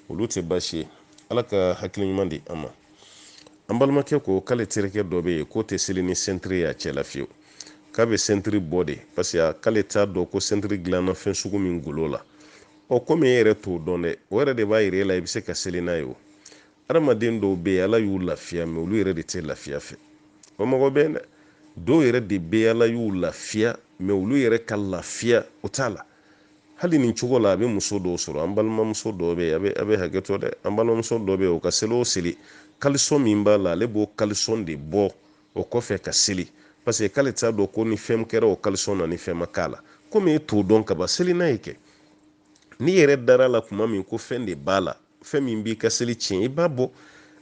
Speaker 1: olu tɛ basi ye ala ka hakili ɲuman di an ma an balimakɛ ko k'ale terikɛ dɔ bɛ yen k'o tɛ seli ni sentiri y'a cɛ la fiyewu k'a bɛ sentiri bɔ de parce que k'ale t'a dɔn ko sentiri dilanna fɛn sugu min golo la komi e yɛrɛ t'o dɔn dɛ o yɛrɛ de b'a yira e la i bɛ se ka seli n'a ye o adamaden dɔw bɛ yen ala y'u lafiya mɛ olu yɛrɛ de tɛ lafiya fɛ o mɔgɔ bɛ yen dɛ dɔw yɛrɛ de bɛ ala y'u lafiya mɛ olu yɛrɛ ka lafiya o t'a la hali nin cogo la a bɛ muso dɔw sɔrɔ an balimamuso dɔw bɛ yen a bɛ hakɛtɔ dɛ an balimamuso dɔw bɛ yen o ka seli o seli kalisɔn min b'a la ale b'o kalisɔn de bɔ o kɔfɛ ka seli parce que k'ale t'a dɔn ko ni fɛn kɛra o kalisɔn na ni fɛn ma k'a la komi e t'o dɔn ka ban seli n'a ye kɛ n'i yɛrɛ dara la tuma min ko fɛn de b'a la fɛn min b'i ka seli tiɲɛ i b'a bɔ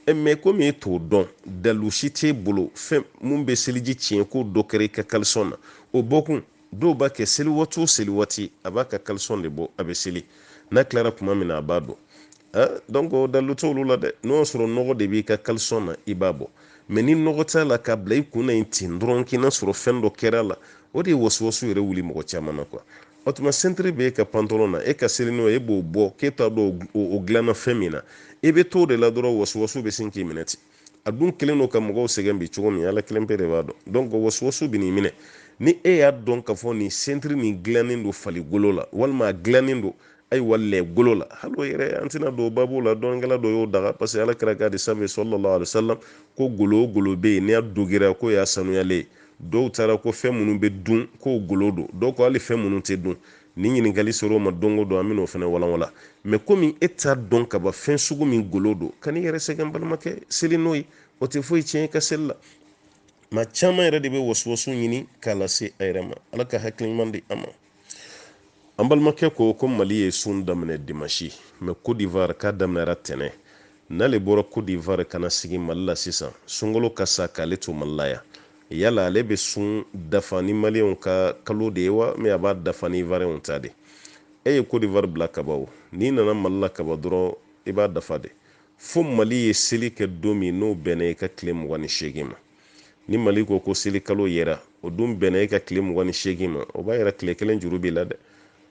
Speaker 1: mɛ komi e t'o dɔn dalu si t'e bolo fɛn mun bɛ seliji tiɲɛ ko dɔ kɛra i ka kalisɔn na o bɔkun dɔw b'a kɛ seli waati o seli waati a b'a ka kalisɔn de bɔ a bɛ seli n'a tilara tuma min na a b'a dɔn donc dalu t'olu la dɛ n'o y'a sɔrɔ nɔgɔ de b'i ka kalisɔn na i b'a bɔ mɛ ni nɔgɔ t'a la k'a bila i kunna in ten dɔrɔn k'i na sɔrɔ fɛn dɔ kɛra la o de ye wasuwasu yɛrɛ wuli mɔgɔ caman na quoi o tuma sentiri bɛ e ka pantalon na e ka seli n'o ye e b'o bɔ k'e t'a dɔn o dilanna fɛn min na e bɛ t'o de la dɔrɔn wasuwasu bɛ sin k'i minɛ ten a dun kelen don ka mɔgɔw sɛgɛn bi cogo min ala kelen pe de b'a dɔn donc wasuwasu bɛ n'i minɛ ni e y'a dɔn k'a fɔ nin sentiri nin dilannen don faligolo la walima a dilannen don ayiwa lɛgolo la hali o yɛrɛ an tɛna don babu la dɔnkɛla dɔ y'o daga parce que ala kira k'a di sanfɛ sallallahu alaihi wasallam ko golo o golo bɛ yen n'i y'a dogira ko y'a sanuyalen dɔw taara ko fɛn minnu bɛ dun k'o golo don dɔw ko hali fɛn minnu tɛ dun ni ɲininkali sera o ma don o don an bɛ n'o fana walanwalan mɛ komi e t'a dɔn ka ban fɛn sugu min golo don ka n'i yɛrɛ sɛgɛn balimakɛ seli n'o ye o tɛ foyi tiɲɛ i ka seli la maa caman yɛrɛ de bɛ wasuwasu ɲini k'a lase a yɛrɛ ma ala ka hakili ɲuman di a ma an balimakɛ ko mali ye sun daminɛ dimanche mɛ Côte d'Ivoire k'a daminɛra tɛnɛ n'ale bɔra Côte d'Ivoire kana sigi mali la sisan sunkalo ka sa k'ale to mali la yan yala ale bɛ sun dafa ni maliyɛnw ka kalo de ye wa mɛ a b'a dafa ni ivoiriyɛnw ta de e ye Côte d'Ivoire bila kaba o n'i nana mali la kaba dɔrɔn i b'a dafa de fo mali ye seli kɛ don min n'o bɛnna i ka tile 28 ma ni mali ko seli kalo yɛra o dun bɛnna i ka tile 28 ma o b'a yɛrɛ tile kelen juru b'i la dɛ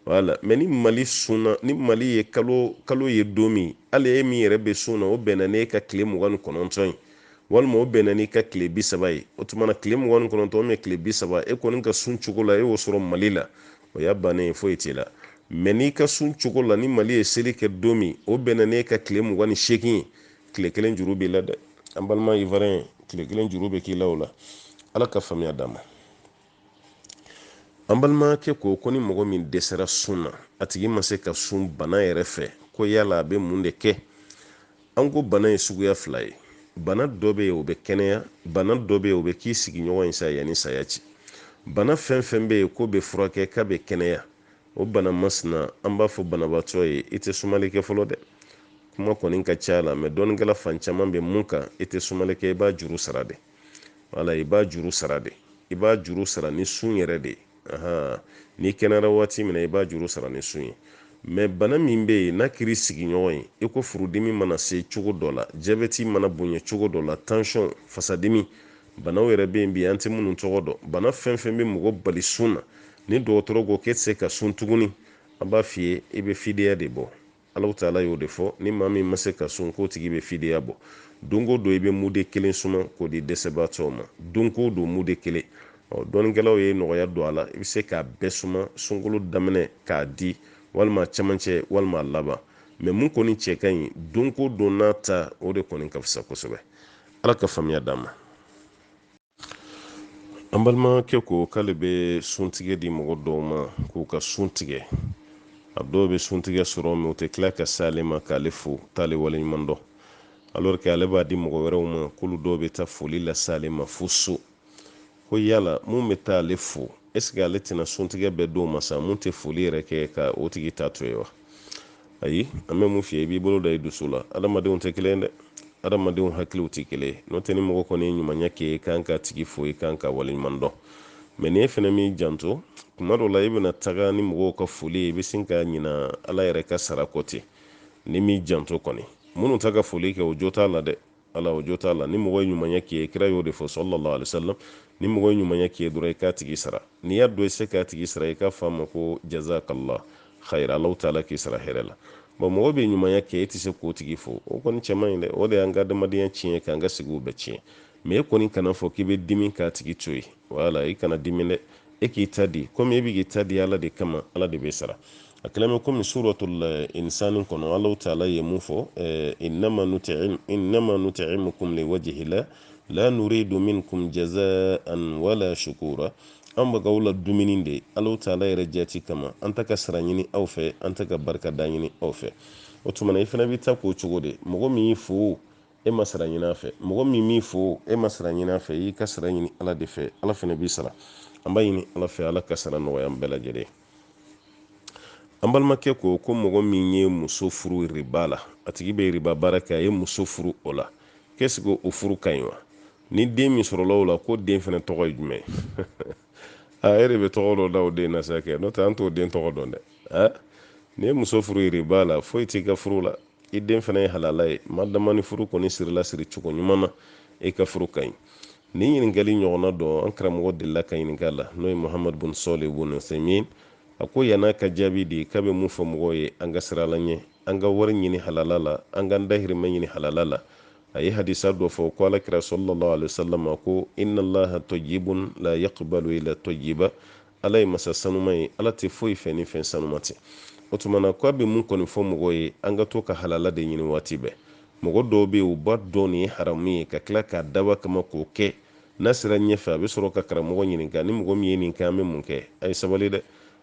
Speaker 1: wala mɛ ni mali sunna ni mali ye kalo ye don min hali e min yɛrɛ bɛ sun na o bɛnna n'e ka tile 29 ye walima o bɛnna n'i ka tile 30 ye o tuma na tile 29 mɛ tile 30 e kɔni ka sun cogo la e y'o sɔrɔ mali la o y'a bannen ye foyi t'i la mɛ n'i ka sun cogo la ni mali ye seli kɛ don min o bɛnna n'e ka tile 28 ye tile kelen juru b'i la dɛ an balima ivoiriyɛn tile kelen juru bɛ k'i la o la ala ka faamuya d'a ma an balimakɛ ko ni mɔgɔ min dɛsɛra sun na a tigi ma se ka sun bana yɛrɛ fɛ ko yala a bɛ mun de kɛ an ko bana ye suguya fila ye bana dɔ bɛ yen o bɛ kɛnɛya bana dɔ bɛ yen o bɛ k'i sigiɲɔgɔn in sa yanni saya ci bana fɛn fɛn bɛ yen ko bɛ furakɛ k'a bɛ kɛnɛya o bana masina an b'a fɔ banabaatɔ ye i tɛ sumali kɛ fɔlɔ dɛ kuma kɔni ka ca la mɛ dɔnnikɛla fan caman bɛ mun kan i tɛ sumali kɛ i b'a juru sara de wala i b'a juru sara de i b'a juru sara ni sun yɛrɛ de n'i kɛnɛyara waati min na i b'a juru sara ni sun ye mɛ bana min bɛ yen n'a kɛr'i sigiɲɔgɔn ye i ko furudimi mana se cogo dɔ la jabɛti mana bonya cogo dɔ la tansiyɔn fasadimi banaw yɛrɛ bɛ yen bi an tɛ minnu tɔgɔ dɔn bana fɛn fɛn bɛ mɔgɔ bali sun na ni dɔgɔtɔrɔ ko k'e tɛ se ka sun tuguni an b'a f'i ye i bɛ fidiya de bɔ Alahu taala y'o de fɔ ni maa min ma se ka sun k'o tigi bɛ fidiya bɔ don o don i bɛ mude kelen suma k'o di dɛsɛbaatɔw ma don o don mude kelen dɔnnikɛlaw ye nɔgɔya don a la i bɛ se k'a bɛɛ suma sunkalo daminɛ k'a di walima camancɛ walima laban mɛ mun kɔni cɛ ka ɲi don o don n'a ta o de kɔni ka fisa kosɛbɛ ala ka faamuya d'an ma an balimakɛ ko k'ale bɛ suntigɛ di mɔgɔ dɔw ma k'u ka sun tigɛ a dɔw bɛ suntigɛ sɔrɔ mɛ u tɛ tila ka se ale ma k'ale fo t'ale waleɲuman dɔn alors que ale b'a di mɔgɔ wɛrɛw ma k'olu dɔw bɛ taa foli lase ale ma fo so ko yala mun bɛ taa ale fo est-ce que ale tɛna suntigɛ bɛɛ d'o ma sa mun tɛ foli yɛrɛ kɛ ka o tigi ta to ye wa ayi an bɛ mun f'i ye i b'i bolo da i dusu la adamadenw tɛ kelen dɛ adamadenw hakiliw tɛ kelen n'o tɛ ni mɔgɔ kɔni ye ɲumanya kɛ i kan ka tigi fo i kan ka waleɲuman dɔn mɛ ni e fana m'i janto tuma dɔw la i bɛna taga ni mɔgɔw ka foli ye i bɛ sin ka ɲina ala yɛrɛ ka sara kɔ ten ni m'i janto kɔni minnu ta ka foli kɛ o jo t'a la dɛ ala o jo t'a la ni mɔgɔ ye ɲumanya k'i ye kira y'o de fɔ sallallahu alaihi wasallam ni mɔgɔ ye ɲumanya k'i ye dɔrɔn i k'a tigi sara n'i y'a dɔn i se k'a tigi sara i k'a fɔ a ma ko jazakallah khayra Alahu taala k'i sara hɛrɛ la bon mɔgɔ bɛ ɲumanya kɛ e tɛ se k'o tigi fo o kɔni cɛ man ɲi dɛ o de y'an ka adamadenya tiɲɛ k'an ka sigiw bɛɛ tiɲɛ mɛ e kɔni kana fɔ k'i bɛ dimi k'a tigi to yen wala i kana dimi dɛ e k'i ta di komi e bɛ k'i ta di ala de kama ala de bɛ sara a kɛlen komi suratul insani kɔnɔ Alahu taala ye mun fɔ innama nut'imukum liwajhillah la nuridu minkum jazaan wala shukura an bɛ k'aw la dumuni de Alahu taala yɛrɛ jati kama an ta ka sara ɲini aw fɛ an ta ka barika da ɲini aw fɛ o tuma na i fana bɛ ta k'o cogo de mɔgɔ min y'i fo e ma sara ɲini a fɛ mɔgɔ min m'i fo e ma sara ɲini a fɛ i ka sara ɲini ala de fɛ ala fana b'i sara an b'a ɲini ala fɛ ala ka sara nɔgɔya an bɛɛ lajɛlen an balimakɛ ko mɔgɔ min ye muso furu riba la a tigi bɛ riba baara kɛ a ye muso furu o la qu'est-ce que o furu ka ɲi wa ni den min sɔrɔla o la ko den fana tɔgɔ ye jumɛn e de bɛ tɔgɔ dɔ da o den na sa kɛ n'o tɛ an t'o den tɔgɔ dɔn dɛ ni ye muso furu riba la foyi t'i ka furu la i den fana ye halala ye ma dama ni furu kɔni sirila siri cogo ɲuman na e ka furu kaɲi. Ni ɲininkali ɲɔgɔnna dɔ an karamɔgɔ delila ka ɲininka la n'o ye Muhammad bin Salih bin Uthaymin. A ko yan'a ka jaabi di k'a bɛ mun fɔ mɔgɔw ye an ka sira la ɲɛ, an ka wari ɲini halala la, an ka dahirimɛ ɲini halala la. A ye hadisa dɔ fɔ ko alakira sallallahu alaihi wasallam ko inna allaha tayyibun la yaqbalu illa tayyiba. Ala ye masa sanuma ye, ala tɛ foyi fɛ ni fɛn sanuma tɛ. O tuma na k'a bɛ mun kɔni fɔ mɔgɔw ye an ka to ka halala de ɲini waati bɛɛ. Mɔgɔ dɔw bɛ yen u b'a dɔn nin ye haramu ye ka tila k'a daba kama k'o kɛ. N'a sera ɲɛfɛ a bɛ sɔrɔ ka karamɔgɔ ɲininka ni mɔgɔ min ye nin kɛ an bɛ mun kɛ. A ye sabali dɛ.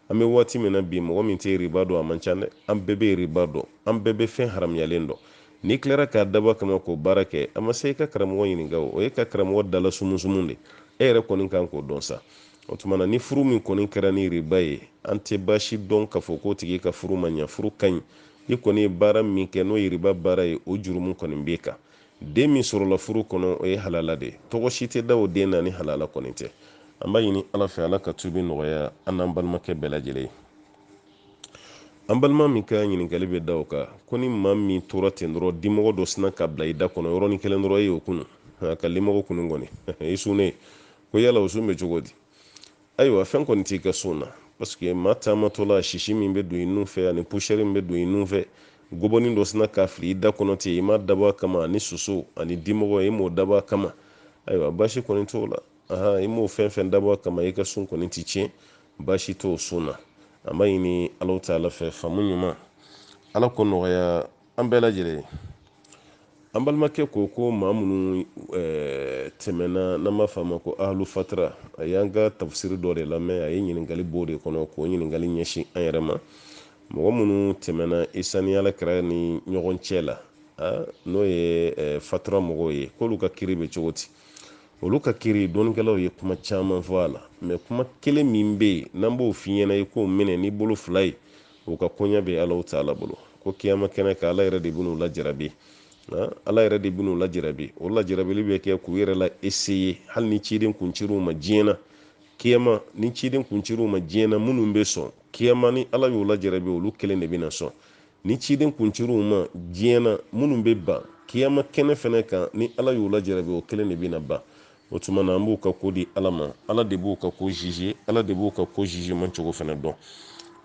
Speaker 1: An bɛ waati min na bi mɔgɔ min tɛ riba dɔn a man ca dɛ. An bɛɛ bɛ riba dɔn, an bɛɛ bɛ fɛn haramuyalen dɔn. N'i tilara k'a daba kama k'o baara kɛ a ma se i ka karamɔgɔ ɲininka o ye ka karamɔgɔ dala sumun de. E yɛrɛ kɔni kan k'o dɔn sa. O tuma na ni furu min kɔni kɛra ni riba ye an tɛ baasi dɔn k'a fɔ k'o tigi ka furu ma ɲa, furu ka ɲi. I kɔni ye baara min kɛ n'o ye riba baara ye o jurumu kɔni b'e kan. Den min sɔrɔla furu kɔnɔ o ye halala de ye. Tɔgɔ si tɛ da o den na ni halala kɔni tɛ. An b'a ɲini ala fɛ ala ka tubi nɔgɔya an n'an balimakɛ bɛɛ lajɛlen ye. An balima min ka ɲininkali bɛ da o kan ko ni maa min tora ten dɔrɔn dimɔgɔ dɔ sina ka bila i da kɔnɔ yɔrɔnin kelen dɔrɔn e y'o kunu ka limɔgɔ kunu kɔni i sunnen ko yala o sun bɛ cogo di. Ayiwa fɛn kɔni t'i ka sun na parce que maa taamatɔ la sisi min bɛ don i nun fɛ ani pusɛri min bɛ don i nun fɛ gɔbɔnin dɔ sina k'a fili i da kɔnɔ ten i ma dabɔ a kama ani soso ani dimɔgɔ i m'o dabɔ a kama. Ayiwa baasi kɔni t'o la i m'o fɛn fɛn dabɔ a kama i ka sun kɔni ti tiɲɛ baasi t'o sun na. An b'a ɲini Alahu Taala fɛ faamu ɲuman ala ko nɔgɔya an bɛɛ lajɛlen. An balimakɛ ko maa minnu tɛmɛna n'an b'a fɔ a ma ko ahlu fatara a y'an ka tafsiri dɔ de lamɛn a ye ɲininkali b'o de kɔnɔ k'o ɲininkali ɲɛsin an yɛrɛ ma. Mɔgɔ minnu tɛmɛna Isa ni Alakira ni ɲɔgɔn cɛ la n'o ye fatara mɔgɔw ye k'olu ka kiri bɛ cogo di. Olu ka kiri dɔnnikɛlaw ye kuma caman fɔ a la mais kuma kelen min bɛ yen n'an b'o f'i ɲɛna i k'o minɛ ni bolo fila ye o ka koɲɛ bɛ Alahu Taala bolo ko kiyama kɛnɛ kan ala yɛrɛ de bɛ n'u lajarabi. Ala yɛrɛ de bɛ n'u lajarabi o lajarabili bɛ kɛ k'u yɛrɛ la essayer hali ni ciden kun cir'u ma diɲɛ na kiyama ni ciden kun cir'u ma diɲɛ na minnu bɛ sɔn kiyama ni ala y'u lajarabi olu kelen de bɛna sɔn. Ni ciden kun cir'u ma diɲɛ na minnu bɛ ban kiyama kɛnɛ fɛnɛ kan ni ala y'u lajarabi o kelen de bɛna ban. O tuma na an b'u ka ko di ala ma ala de b'u ka ko juger ala de b'u ka ko jugement cogo fɛnɛ dɔn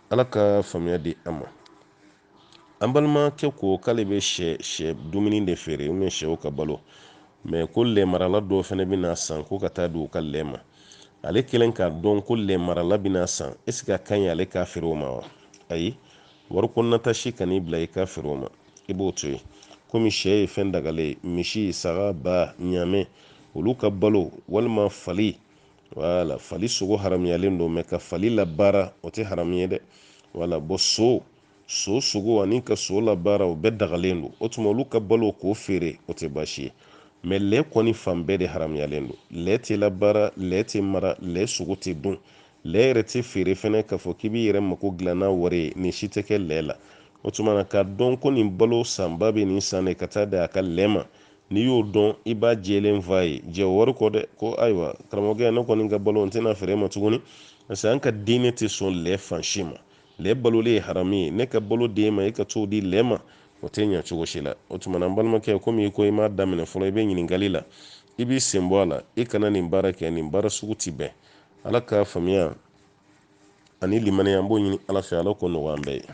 Speaker 1: ala ka faamuya di an ma. An balimakɛ ko k'ale bɛ sɛ dumuni de feere ou bien sɛw ka balo mais ko lɛmarala dɔw fɛnɛ bɛna san ko ka taa di u ka lɛ ma. Ale kelen k'a dɔn ko lɛmarala bɛna san est ce que a ka ɲi ale k'a feere o ma wa. Ayi wari ko natasi kan'i bila i k'a feere o ma i b'o to yen. Komi sɛ ye fɛn dagalen misi saga ba ɲamɛ olu ka balo walima fali wala fali sogo haramuyalen don mais ka fali labaara o tɛ haramu ye dɛ. Wala bɔ so sogo ani ka so labaara o bɛɛ dagalen don o tuma olu ka balo k'o feere o tɛ baasi ye mais lɛ kɔni fan bɛɛ de haramuyalen don. Lɛ tɛ labaara lɛ tɛ mara lɛ sogo tɛ dun lɛ yɛrɛ tɛ feere fɛnɛ k'a fɔ k'i b'i yɛrɛ mako dilan n'a wari ye nin si tɛ kɛ lɛ la. O tuma na k'a dɔn ko nin balo sanba bɛ nin san de ka taa di a ka lɛ ma n'i y'o dɔn i b'a jɛlen f'a ye jɛ wari kɔ dɛ ko ayiwa karamɔgɔkɛ ne kɔni ka balo n tɛna feere ma tuguni parce que an ka diinɛ tɛ sɔn lɛ fan si ma. Lɛ balolen ye haramu ye ne ka balo d'e ma e ka t'o di lɛ ma o tɛ ɲɛ cogo si la. O tuma na n balimakɛ komi i ko i m'a daminɛ fɔlɔ i bɛ ɲininkali la i b'i sen bɔ a la i kana nin baara kɛ nin baara sugu ti bɛn. Ala ka faamuya ani limaniya an b'o ɲini ala fɛ ala ko nɔgɔya an bɛɛ ye.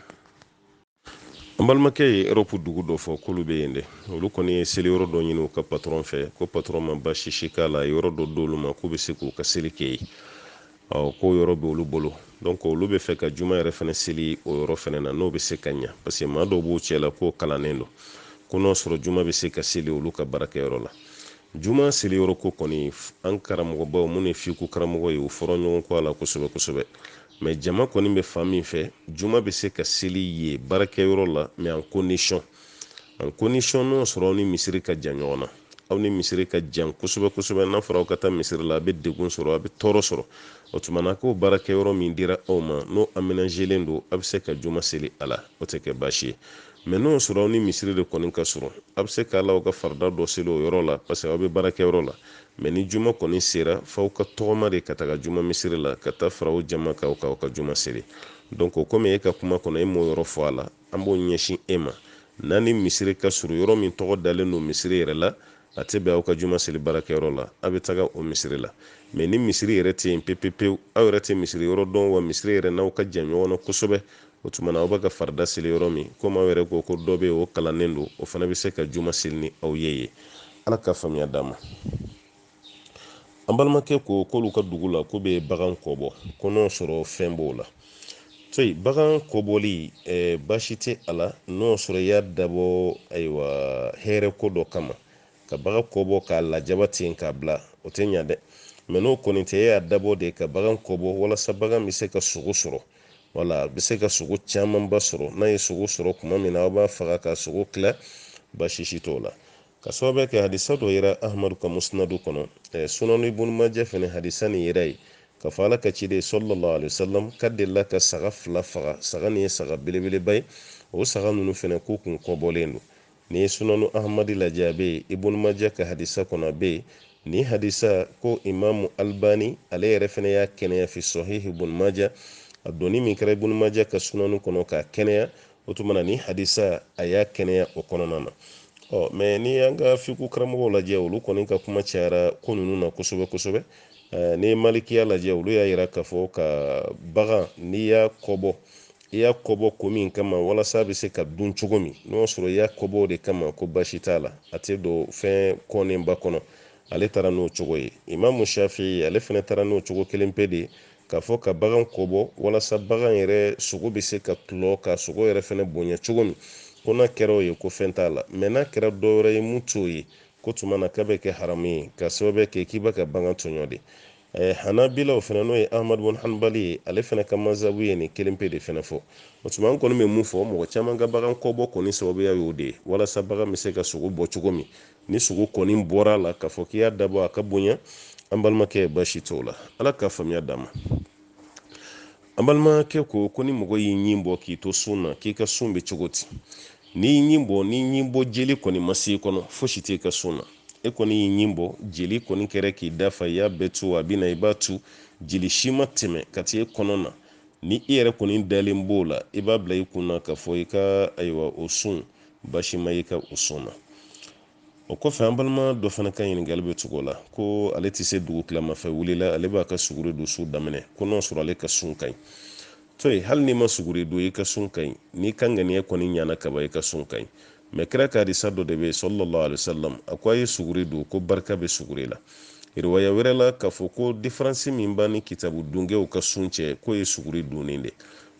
Speaker 1: An balimakɛ ye Europe dugu dɔ fɔ k'olu bɛ yen dɛ olu kɔni ye seli yɔrɔ dɔ ɲini u ka patron fɛ ko patron ma baasi si k'a la yɔrɔ dɔ d'olu ma k'u bɛ se k'u ka seli kɛ yen. Ko yɔrɔ bɛ olu bolo donc olu bɛ fɛ ka juma yɛrɛ fɛnɛ seli o yɔrɔ fɛnɛ na n'o bɛ se ka ɲa parce que maa dɔw b'u cɛ la k'o kalannen don ko n'o sɔrɔ juma bɛ se ka seli olu ka baarakɛyɔrɔ la. Juma seli yɔrɔ ko kɔni an karamɔgɔbaw minnu ye fiku karamɔgɔ ye u fɔra ɲɔgɔn kɔ a la kosɛbɛ kosɛbɛ mais jama kɔni bɛ fan min fɛ juma bɛ se ka seli ye baarakɛyɔrɔ la mais en condition n'o sɔrɔ aw ni misiri ka jan ɲɔgɔn na aw ni misiri ka jan kosɛbɛ kosɛbɛ n'a fɔra aw ka taa misiri la a bɛ degun sɔrɔ a bɛ tɔɔrɔ sɔrɔ o tuma na k'o baarakɛyɔrɔ min dira aw ma n'o aménagelen don a bɛ se ka juma seli a la o tɛ kɛ baasi ye mais n'o sɔrɔ aw ni misiri de kɔni ka surun a bɛ se k'a la aw ka farida dɔ seli o yɔrɔ la parce que aw bɛ baarakɛyɔrɔ la mais ni juma kɔni sera f'aw ka tɔgɔma de ka taga juma misiri la ka taa fara aw jama kan aw ka juma seli donc komi e ka kuma kɔnɔ e m'o yɔrɔ fɔ a la an b'o ɲɛsin e ma n'a ni misiri ka surun yɔrɔ min tɔgɔ dalen don misiri yɛrɛ la a tɛ bɛn aw ka juma seli barakɛyɔrɔ la a bɛ taga o misiri la. mais ni misiri yɛrɛ tɛ yen pepepewu aw yɛrɛ tɛ misiri yɔrɔ dɔn wa misiri yɛrɛ n'aw ka jan ɲɔgɔn na kosɛbɛ, o tuma na aw bɛ ka farida seli yɔrɔ min komi aw yɛrɛ ko dɔ bɛ yen o kalannen don, o fana bɛ se ka juma seli ni aw ye. Ala ka faamuya d'an ma. An balimakɛ ko k'olu ka dugu la ko bɛ bagan kɔbɔ ko n'o sɔrɔ fɛn b'o la. Bagan kɔbɔli baasi tɛ a la n'o sɔrɔ i y'a dabɔ ayiwa hɛrɛ ko dɔ kama ka bagan kɔbɔ k'a lajaba ten k'a bila, o tɛ ɲa dɛ. mais n'o kɔni tɛ e y'a dabɔ de ka bagan kɔbɔ walasa bagan bɛ se ka sogo sɔrɔ, wala bɛ se ka sogo camanba sɔrɔ. n'a ye sogo sɔrɔ tuma min na aw b'a faga ka sogo tila, baasi si t'o la. ka sababu kɛ hadisa dɔ yira ahmadu ka musnadu kɔnɔ, sunanu ibn majah fɛnɛ hadisa nin yira ye ka fɔ ala ka ciden sallallahu alaihi wasallam ka delila ka saga 2 faga. saga nin ye saga belebeleba ye, o saga ninnu fɛnɛ k'u kun kɔbɔlen don. ni ye sunanu ahmadi lajɛ a bɛ yen, ibn majah ka hadisa kɔnɔ a bɛ yen. ni hadisa ko imamu albani ale yɛrɛ fɛnɛ y'a kɛnɛya fi sahih ibn majah, a doni min kɛra ibn majah ka sunanu kɔnɔ k'a kɛnɛya, o tuma na ni hadisa a y'a kɛnɛya o kɔnɔna na. mais ni an ka fiku karamɔgɔw lajɛ olu kɔni ka kuma cayara ko ninnu na kosɛbɛ kosɛbɛ. ni malikiya lajɛ olu y'a yira k'a fɔ ka bagan n'i y'a kɔbɔ, i y'a kɔbɔ ko min kama walasa a bɛ se ka dun cogo min, n'o sɔrɔ i y'a kɔbɔ o de kama ko baasi t'a la, a tɛ don fɛn kɔnenba kɔnɔ. ale taara n'o cogo ye. imamu shafi'i ale fɛnɛ taara n'o cogo kelen pe de ye k'a fɔ ka bagan kɔbɔ walasa bagan yɛrɛ sogo bɛ se ka tulɔ ka sogo yɛrɛ fɛnɛ bonya cogo min, ko n'a kɛra o ye ko fɛn t'a la. mais n'a kɛra dɔ wɛrɛ ye mun t'o ye, ko tuma na k'a bɛ kɛ haramu ye ka sababu kɛ k'i bɛ ka bagan tɔɲɔ de. hanabilaw fɛnɛ n'o ye ahmadu bin hanbali ye, ale fɛnɛ ka mazabu ye nin kelen pe de fɛnɛ fɔ. o tuma an kɔni bɛ mun fɔ, mɔgɔ caman ka bagan kɔbɔ kɔni sababuya y'o de ye, walasa bagan bɛ se ka sogo bɔ cogo min. ni sogo kɔni bɔra a la k'a fɔ k'i y'a dabɔ a ka bonya, an balimakɛ baasi t'o la. ala ka faamuya d'an ma. an balimakɛ ko ni mɔgɔ y'i ɲin bɔ k'i to sun na k'i ka sun bɛ cogo di. n'i ɲin bɔ jeli kɔni ma se kɔnɔ fosi t'i ka sun na. e kɔni y'i ɲin bɔ jeli kɔni kɛra k'i dafa i y'a bɛɛ tu a bɛ na i b'a tu jeli si ma tɛmɛ ka t'e kɔnɔ na, ni i yɛrɛ kɔni dalen b'o la i b'a bila i kunna k'a fɔ i ka ayiwa o sun baasi ma i ka o sun na. o kɔfɛ an balima dɔ fana ka ɲininkali bɛ tugu o la ko ale tɛ se dugu tilamafɛ wulila ale b'a ka suguri don su daminɛ ko n'o sɔrɔ ale ka sun ka ɲi. hali n'i ma suguri don i ka sun ka ɲi, n'i ka ŋaniya kɔni ɲana kaba i ka sun ka ɲi. mais kira ka hadisa dɔ de bɛ sallallahu alaihi wasallam a ko a ye suguri don ko barika bɛ suguri la. riwaya wɛrɛ la k'a fɔ ko diferansi min b'a ni kitabu dunkew ka sun cɛ k'o ye suguri donnen de.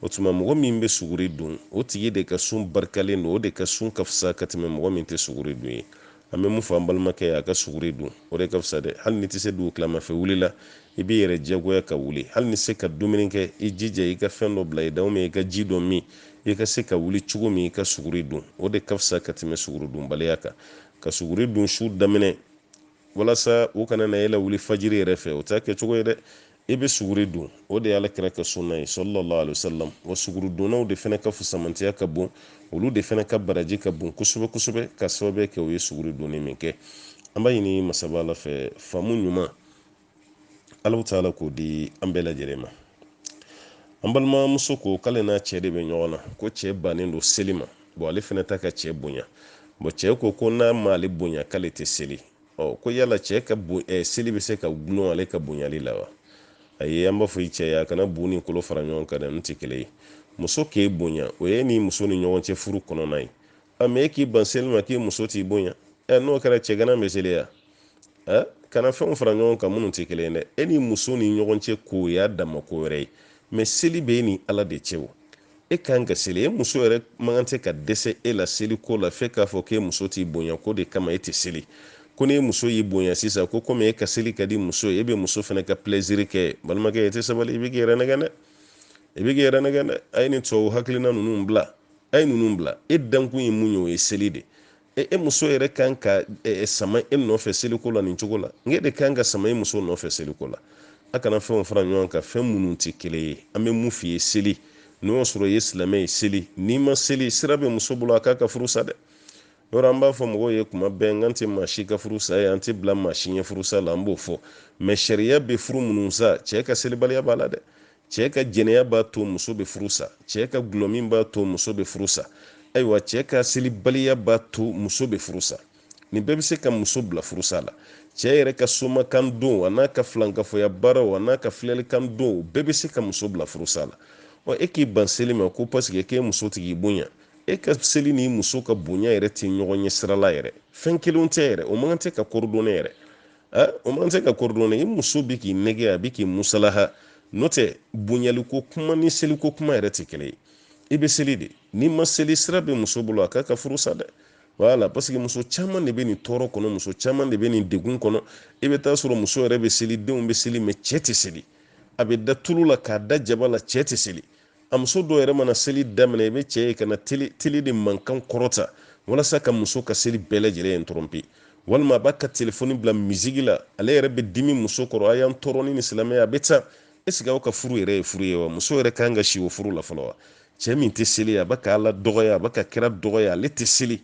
Speaker 1: o tuma mɔgɔ min bɛ suguri dun o tigi de ka sun barikalen don, o de ka sun ka fisa ka tɛmɛ mɔgɔ min tɛ suguri dun ye. an bɛ mun fɔ an balimakɛ ye a ka suguri dun, o de ka fisa dɛ. hali ni tɛ se dugu tilamafɛ wuli la i b'i yɛrɛ diyagoya ka wuli, hali ni se ka dumuni kɛ i jija i ka fɛn dɔ bila i da i ka ji dɔ min i ka se ka wuli cogo min i ka suguri dun, o de ka fisa ka tɛmɛ suguri dunbaliya kan. ka suguri dun su daminɛ walasa u kana na yɛlɛ wuli fajiri yɛrɛ fɛ, o t'a kɛ cogo ye dɛ. i bɛ suguri dun, o de ye alakira ka sunna ye sallallahu alaihi wasallam. wa suguri dunnaw de fɛnɛ ka fusamantiya ka bon, olu de fɛnɛ ka baraji ka bon kosɛbɛ kosɛbɛ ka sababu kɛ o ye suguri dunni min kɛ. an b'a ɲini masaba ala fɛ faamu ɲuman ala taala k'o di an bɛɛ lajɛlen ma. an balimamuso ko k'ale n'a cɛ de bɛ ɲɔgɔn na, ko cɛ bannen don seli ma, ale fɛnɛ ta ka cɛ bonya. cɛ ko n'a m'ale bonya k'ale tɛ seli. ko yala cɛ ka seli bɛ se ka gulon ale ka bonyali la wa? ayi, an b'a fɔ i cɛ ye a kana bu ni kolo fara ɲɔgɔn kan dɛ, n tɛ kelen ye. muso k'e bonya o ye ni muso ni ɲɔgɔn cɛ furu kɔnɔna ye. mais e k'i ban seli ma k'e muso t'i bonya, n'o kɛra cɛ gana bɛ seli ya? kana fɛnw fara ɲɔgɔn kan minnu tɛ kelen ye dɛ. e ni muso ni ɲɔgɔn cɛ ko o y'a dama ko wɛrɛ ye, mais seli bɛ e ni ala de cɛ o. e kan ka seli, e muso yɛrɛ man tɛ ka dɛsɛ e la seli ko la fɛ k'a fɔ k'e muso t'i bonya ko de kama e tɛ seli. ko ni muso y'i bonya sisan ko komi e ka seli ka di muso ye, e bɛ muso fana ka plaisir kɛ, balimakɛ e tɛ sabali, i bɛ k'i yɛrɛ nɛgɛn dɛ. a ye nin tubabu hakilina ninnu bila, e dankun ye mun ye o ye seli de. e muso yɛrɛ kan ka sama e nɔfɛ seliko la nin cogo la, nge de kan ka sama e muso nɔfɛ seliko la. a kana fɛnw fara ɲɔgɔn kan, fɛn minnu tɛ kelen ye. an bɛ mun f'i ye seli, n'o y'a sɔrɔ i ye silamɛ ye seli, n'i ma seli sira bɛ muso bolo a k'a ka furu sa dɛ. yɔrɔ an b'a fɔ mɔgɔw ye kuma bɛɛ n kan tɛ maa si ka furu sa ye, an tɛ bila maa si ɲɛ furu sa la, an b'o fɔ. mais sariya bɛ furu minnu sa, cɛ ka selibaliya b'a la dɛ. cɛ ka jɛnɛya b'a to muso bɛ furu sa, cɛ ka gulɔmin b'a to muso bɛ furu sa, ayiwa cɛ ka selibaliya b'a to muso bɛ furu sa. ni bɛɛ bɛ se ka muso bila furusa la cɛ yɛrɛ ka somakan don a n'a ka filankafoya baaraw a n'a ka filɛlikan don bɛɛ bɛ se ka muso bila furusa la e k'i ban seli ma ko paseke k'e muso tigi bonya e ka seli ni muso ka bonya yɛrɛ tɛ ɲɔgɔn ɲɛ sira la yɛrɛ fɛn kelenw tɛ yɛrɛ o man kan tɛ ka kɔrɔdɔnɛ yɛrɛ o man kan tɛ ka kɔrɔdɔnɛ i muso bɛ k'i nɛgɛ a bɛ k'i musalaha n'o tɛ bonyaliko kuma ni seliko kuma yɛrɛ tɛ kelen ye i bɛ seli de n'i ma seli sira bɛ muso bolo a k'a ka furusa dɛ wala parce que muso caman de bɛ nin tɔɔrɔ kɔnɔ muso caman de bɛ nin degun kɔnɔ i bɛ taa sɔrɔ muso yɛrɛ bɛ seli denw bɛ seli mɛ cɛ tɛ seli a bɛ da tulu la k'a da jaba la cɛ tɛ seli a muso dɔw yɛrɛ mana seli daminɛ i bɛ cɛ ye ka na teli de mankan kɔrɔta walasa ka muso ka seli bɛɛ lajɛlen ye tromper walima a b'a ka telefɔni bila misigi la ale yɛrɛ bɛ dimi muso kɔrɔ a y'an tɔɔrɔ ni silamɛya a bɛ taa est-ce que aw ka furu yɛrɛ ye furu ye wa muso yɛrɛ kan ka si o furu la fɔlɔ wa cɛ min tɛ seli a bɛ ka ala dɔgɔya a bɛ ka kira dɔgɔya ale tɛ seli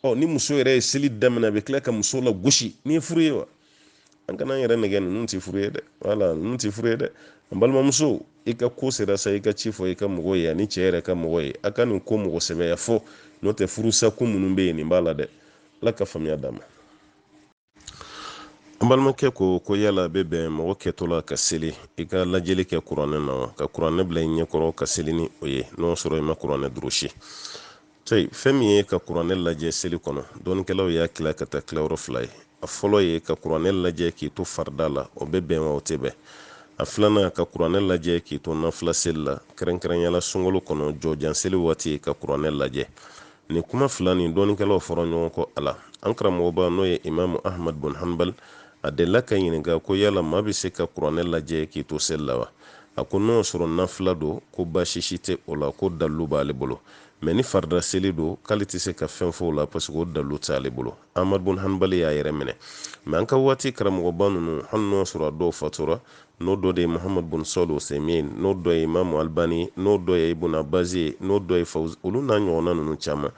Speaker 1: ni muso yɛrɛ ye seli daminɛ a bɛ tila ka muso la gosi ni ye furu ye wa an kana an yɛrɛ nɛgɛ ninnu tɛ furu ye dɛ wala ninnu tɛ furu ye dɛ an balimamuso i ka ko sera sa i ka ci fɔ i ka mɔgɔ ye ani cɛ yɛrɛ ka mɔgɔ ye a ka nin ko mɔgɔ sɛbɛya fɔ n'o tɛ furusa ko minnu bɛ yen nin b'a la dɛ ala ka faamuya d'a ma an balimakɛ ko yala a bɛ bɛn mɔgɔ kɛtɔla ka seli i ka lajɛli kɛ kuranɛ na wa ka kuranɛ bila i ɲɛkɔrɔ ka seli ni o ye n'o sɔrɔ i ma kuranɛ durusi fɛn min ye ka kuranɛ lajɛ seli kɔnɔ dɔɔnikɛlaw y'a tila ka taa tilayɔrɔ fila ye a fɔlɔ ye ka kuranɛ lajɛ k'i to farida la o bɛ bɛn wa o tɛ bɛn a filanan ka kuranɛ lajɛ k'i to nafila seli la kɛrɛnkɛrɛnyala sunkalo kɔnɔ jɔjan seli waati ka kuranɛ lajɛ nin kuma fila nin dɔɔnikɛlaw fɔra ɲɔgɔn kɔ a la an karamɔgɔba n'o ye imamu ahmad bin hanbal a delila ka ɲininka ko yala maa bɛ se ka kuranɛ lajɛ k'i to seli la wa a ko n'o sɔrɔ nafila don ko baasi si tɛ o la ko dalilu b'ale bolo mɛ ni farida seli don k'ale tɛ se ka fɛn fɔ o la parce que o dalilu tɛ ale bolo ahmad bin hanbal y'a yɛrɛ minɛ mɛ an ka waati karamɔgɔba ninnu hali n'o sɔrɔ a dɔw fatura n'o dɔ de ye muhammad bin sɔli usaimin n'o dɔ ye imamu albani n'o dɔ ye ibn abazi ye n'o dɔ ye fawzi olu n'a ɲɔgɔnna ninnu caman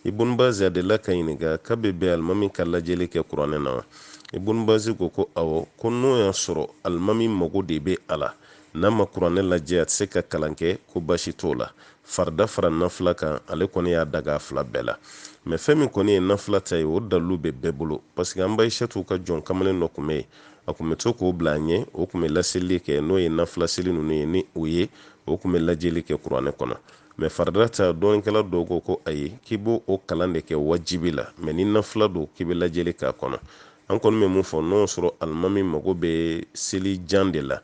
Speaker 1: ibn bazi a delila ka ɲininka k'a bɛ bɛn alimami ka lajɛli kɛ kuranɛ na wa ibn bazi ko awɔ ko n'o y'a sɔrɔ alimami mago de bɛ a la n'a ma kuranɛ lajɛ a tɛ se ka kalan kɛ ko baasi t'o la farida fara nafila kan ale kɔni y'a daga a fila bɛɛ la mɛ fɛn min kɔni ye nafila ta ye o dalilu bɛ bɛɛ bolo parce que an ba Aishatu ka jɔn kamalen dɔ tun bɛ yen a tun bɛ to k'o bila a ɲɛ o tun bɛ laseli kɛ n'o ye nafila seli ninnu ye ni o ye o tun bɛ lajɛli kɛ kuranɛ kɔnɔ mɛ farida ta dɔɔnikɛla dɔw ko ayi k'i b'o o kalan de kɛ wajibi la mɛ ni nafila don k'i bɛ lajɛli k'a kɔnɔ an kɔni bɛ mun fɔ n'o sɔrɔ alimami mago bɛ seli jan de la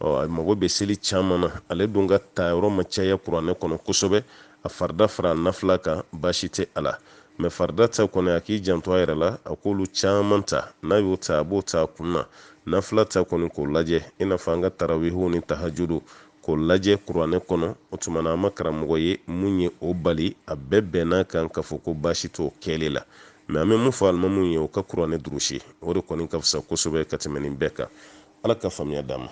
Speaker 1: a mago bɛ seli caman na ale dun ka ta yɔrɔ ma caya kuranɛ kɔnɔ kosɛbɛ a farida fara nafila kan baasi tɛ a la mɛ farida ta kɔni a k'i janto a yɛrɛ la a k'olu caman ta n'a y'o ta a b'o ta a kun na nafila ta kɔni k'o lajɛ i n'a fɔ an ka tarawihiw ni tahajudu k'o lajɛ kuranɛ kɔnɔ o tuma na an ma karamɔgɔ ye mun ye o bali a bɛɛ bɛnn'a kan k'a fɔ ko baasi t'o kɛli la mɛ an bɛ mun fɔ alimamuw ye o ka kuranɛ durusi o de kɔni ka fisa kosɛbɛ ka tɛmɛ nin bɛɛ kan ala ka faamuya d'an ma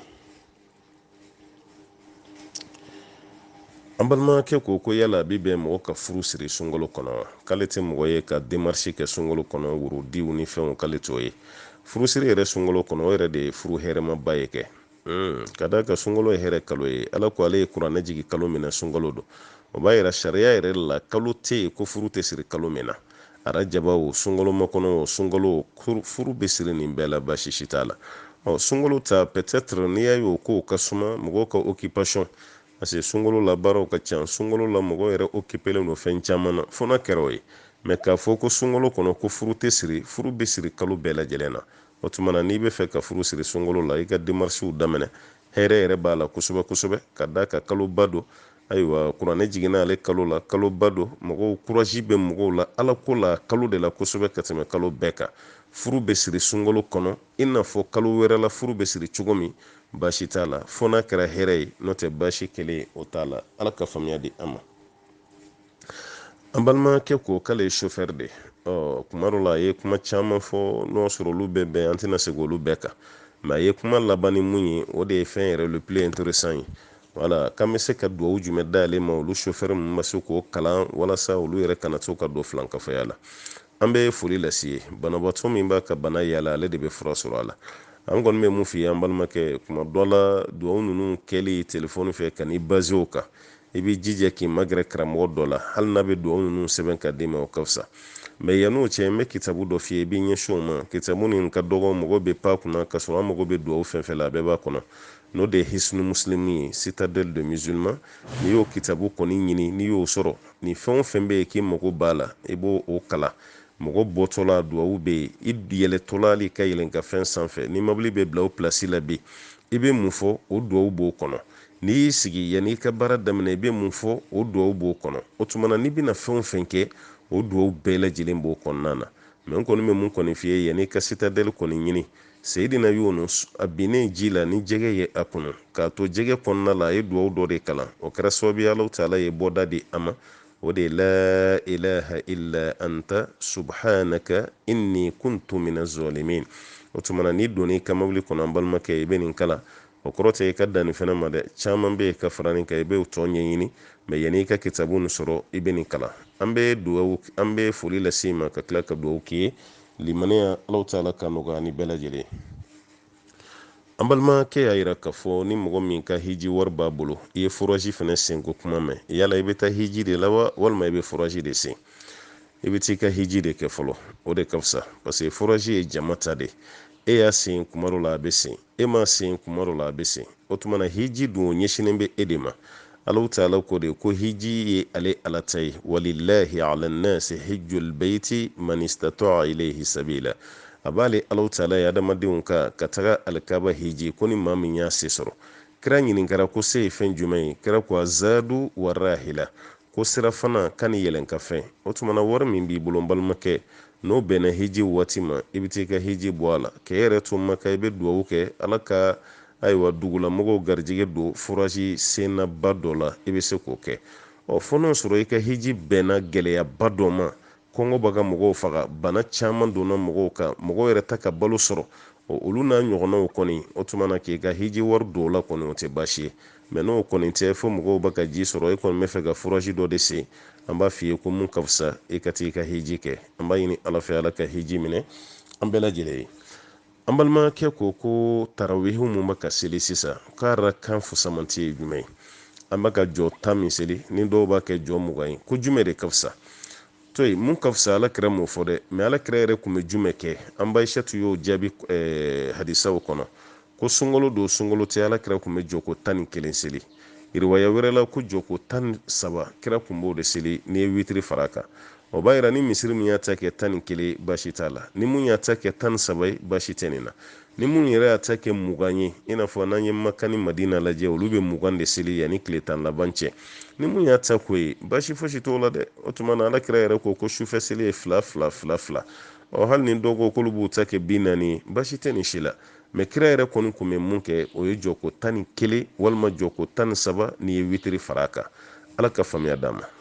Speaker 1: an balimakɛ ko yala a bɛ bɛn mɔgɔ ka furu siri sunkalo kɔnɔ wa k'ale tɛ mɔgɔ ye ka demarche kɛ sunkalo kɔnɔ worodiw ni fɛnw k'ale t'o ye furusiri yɛrɛ sunkalo kɔnɔ o yɛrɛ de ye furu hɛrɛmaba ye kɛ ka d'a kan sunkalo ye hɛrɛ kalo ye ala ko ale ye kuranɛ jigin kalo min na sunkalo don o b'a yira sariya yɛrɛ la kalo tɛ yen ko furu tɛ siri kalo min na arajaba o sunkalo makɔnɔ o sunkalo furu bɛ siri nin bɛɛ la baasi si t'a la sunkalo ta peut-être n'i y'a ye o kow ka suma mɔgɔw ka occupation parce que sunkalo la baaraw ka ca sunkalo la mɔgɔ yɛrɛ occupelen don fɛn caman na fo n'a kɛra o ye mɛ k'a fɔ ko sunkalo kɔnɔ ko furu tɛ siri furu bɛ siri kalo bɛɛ lajɛlen na o tuma na n'i bɛ fɛ ka furu siri sunkalo la i ka démarches daminɛ hɛrɛ yɛrɛ b'a la kosɛbɛ kosɛbɛ ka d'a kan kaloba don ayiwa kuranɛ jiginna ale kalo la kaloba don mɔgɔw courage bɛ mɔgɔw la ala ko la kalo de la kosɛbɛ ka tɛmɛ kalo bɛɛ kan furu bɛ siri sunkalo kɔnɔ i n'a fɔ kalo wɛrɛ la furu bɛ siri cogo min baasi t'a la fo n'a kɛra hɛrɛ ye n'o tɛ baasi kelen o t'a la ala ka faamuya di an ma an balimakɛ ko k'ale ye chauffeur de kuma dɔ la a ye kuma caman fɔ n'o sɔrɔ olu bɛɛ bɛn an tɛna segin olu bɛɛ kan mɛ a ye kuma laban ni mun ye o de ye fɛn yɛrɛ le plus intéressant ye wala k'an bɛ se ka duwawu jumɛn dayɛlɛ ma olu chauffeur minnu ma se k'o kalan walasa olu yɛrɛ kana to ka don filankafɔya la an bɛ foli lase ye banabaatɔ min b'a ka bana yala ale de bɛ fura sɔrɔ a la an kɔni bɛ mun f'i ye an balimakɛ kuma dɔ la duwawu ninnu kɛli telefɔni fɛ ka n'i basé o kan i bɛ jija k'i magɛrɛ karamɔgɔ dɔ la hali n'a bɛ duwawu ninnu sɛbɛn ka d'i ma o ka fisa mais yan'o cɛ n bɛ kitabu dɔ f'i ye i b'i ɲɛsin o ma kitabu nin ka dɔgɔ mɔgɔ bɛ pan kunna ka sɔrɔ an mago bɛ duwawu fɛn fɛn la a bɛɛ b'a kɔnɔ n'o de ye hisnu muslimin ye citadelle de musulman n'i y'o kitabu kɔni ɲini n'i y'o sɔrɔ ni fɛn o fɛn bɛ yen k'i mago b'a la i b'o o kalan mɔgɔ bɔtɔla duwawu bɛ yen i yɛlɛtɔla hali ka yɛlɛn ka fɛn sanfɛ ni mobili bɛ bila o pilasi la bi i bɛ mun fɔ o duwawu b'o kɔnɔ n'i y'i sigi yanni i ka baara daminɛ i bɛ mun fɔ o duwawu b'o kɔnɔ o tuma na n'i bɛna fɛn o fɛn kɛ o duwawu bɛɛ lajɛlen b'o kɔnɔna na mais n kɔni bɛ mun kɔni f'i ye yanni i ka citadelle kɔni ɲini Seyidina Yunus a binnen ji la ni jɛgɛ ye a kɔnɔ k'a to jɛgɛ kɔnɔna la a ye duwawu dɔ de kalan o kɛra sababu ye Alahu Taala ye bɔda di a ma o de ye la ilaha illa anta subhanaka inni kuntu mina zalimin o tuma na n'i donn'i ka mobili kɔnɔ an balimakɛ i bɛ nin kalan o kɔrɔ tɛ i ka danni fɛnɛ ma dɛ caman bɛ yen ka fara nin kan i bɛ o tɔ ɲɛɲini mais yanni i ka kitabu nin sɔrɔ i bɛ nin kalan an bɛ foli lase i ma ka tila ka duwawu k'i ye limaniya Alahu Taala ka nɔgɔya ni bɛɛ lajɛlen an balimakɛ y'a yira k'a fɔ ni mɔgɔ min ka hiji wari b'a bolo i ye forazi fɛnɛ senko kuma mɛn yala i bɛ taa hiji de la wa walima i bɛ forazi de sen i bɛ t'i ka hiji de kɛ fɔlɔ o de ka fisa parce que forazi ye jama ta de e y'a sen kuma dɔ la a bɛ sen e m'a sen kuma dɔ la a bɛ sen o tuma na hiji dun o ɲɛsinnen bɛ e de ma Alahu Taala ko de ko hiji ye ale ala ta ye walillahi ala nnasi hijjul bayti man istata'a ilayhi sabila a b'ale Alahu Taala ye adamadenw ka taga alikaba hiji ko ni maa min y'a se sɔrɔ kira ɲininkara ko se ye fɛn jumɛn ye kira ko azadu wa rahila ko sira fana ka ni yɛlɛn ka fɛn o tuma na wari min b'i bolo n balimakɛ n'o bɛnna hiji waati ma i bɛ t'i ka hiji bɔ a la k'e yɛrɛ to Maka i bɛ duwawu kɛ ala ka ayiwa dugulamɔgɔw garijɛgɛ don forazi sennaba dɔ la i bɛ se k'o kɛ fɔ n'o sɔrɔ i ka hiji bɛnna gɛlɛyaba dɔ ma kɔngɔ b'a ka mɔgɔw faga bana caman donna mɔgɔw kan mɔgɔw yɛrɛ ta ka balo sɔrɔ olu n'a ɲɔgɔnnaw kɔni o tuma na k'i ka hiji wari don o la kɔni o tɛ baasi ye mais n'o kɔni tɛ fo mɔgɔw bɛ ka ji sɔrɔ e kɔni bɛ fɛ ka forazi dɔ de sen an b'a f'i ye ko mun ka fisa e ka t'i ka hiji kɛ an b'a ɲini ala fɛ ala ka hiji minɛ an bɛɛ lajɛlen ye an balimakɛ ko tarawihi mun bɛ ka seli sisan k'a yɛrɛ kan fusamanti ye jumɛn ye an bɛ ka jɔ 10 min seli ni dɔw b'a kɛ jɔ 20 ye ko jumɛn de ka fisa to yen mun ka fisa alakira m'o fɔ dɛ mais alakira yɛrɛ tun bɛ jumɛn kɛ an ba Aishatu y'o jaabi hadisaw kɔnɔ ko sunkalo don sunkalo tɛ alakira tun bɛ jɔ ko 11 seli riwaya wɛrɛ la ko jɔ ko 13 kira tun b'o de seli n'i ye witiri fara kan o b'a yira ni misiri min y'a ta kɛ 11 baasi t'a la ni mun y'a ta kɛ 13 ye baasi tɛ nin na ni mun yɛrɛ y'a ta kɛ 20 ye i n'a fɔ n'an ye Maka ni Madina lajɛ olu bɛ 20 de seli yanni tile 10 laban cɛ ni mun y'a ta k'o ye baasi fosi t'o la dɛ o tuma na alakira yɛrɛ ko sufɛ seli ye 2 hali ni dɔw ko k'olu b'u ta kɛ 40 baasi tɛ nin si la mais kira yɛrɛ kɔni tun bɛ mun kɛ o ye jɔ ko 11 walima jɔ ko 13 n'i ye witiri fara kan ala ka faamuya d'an ma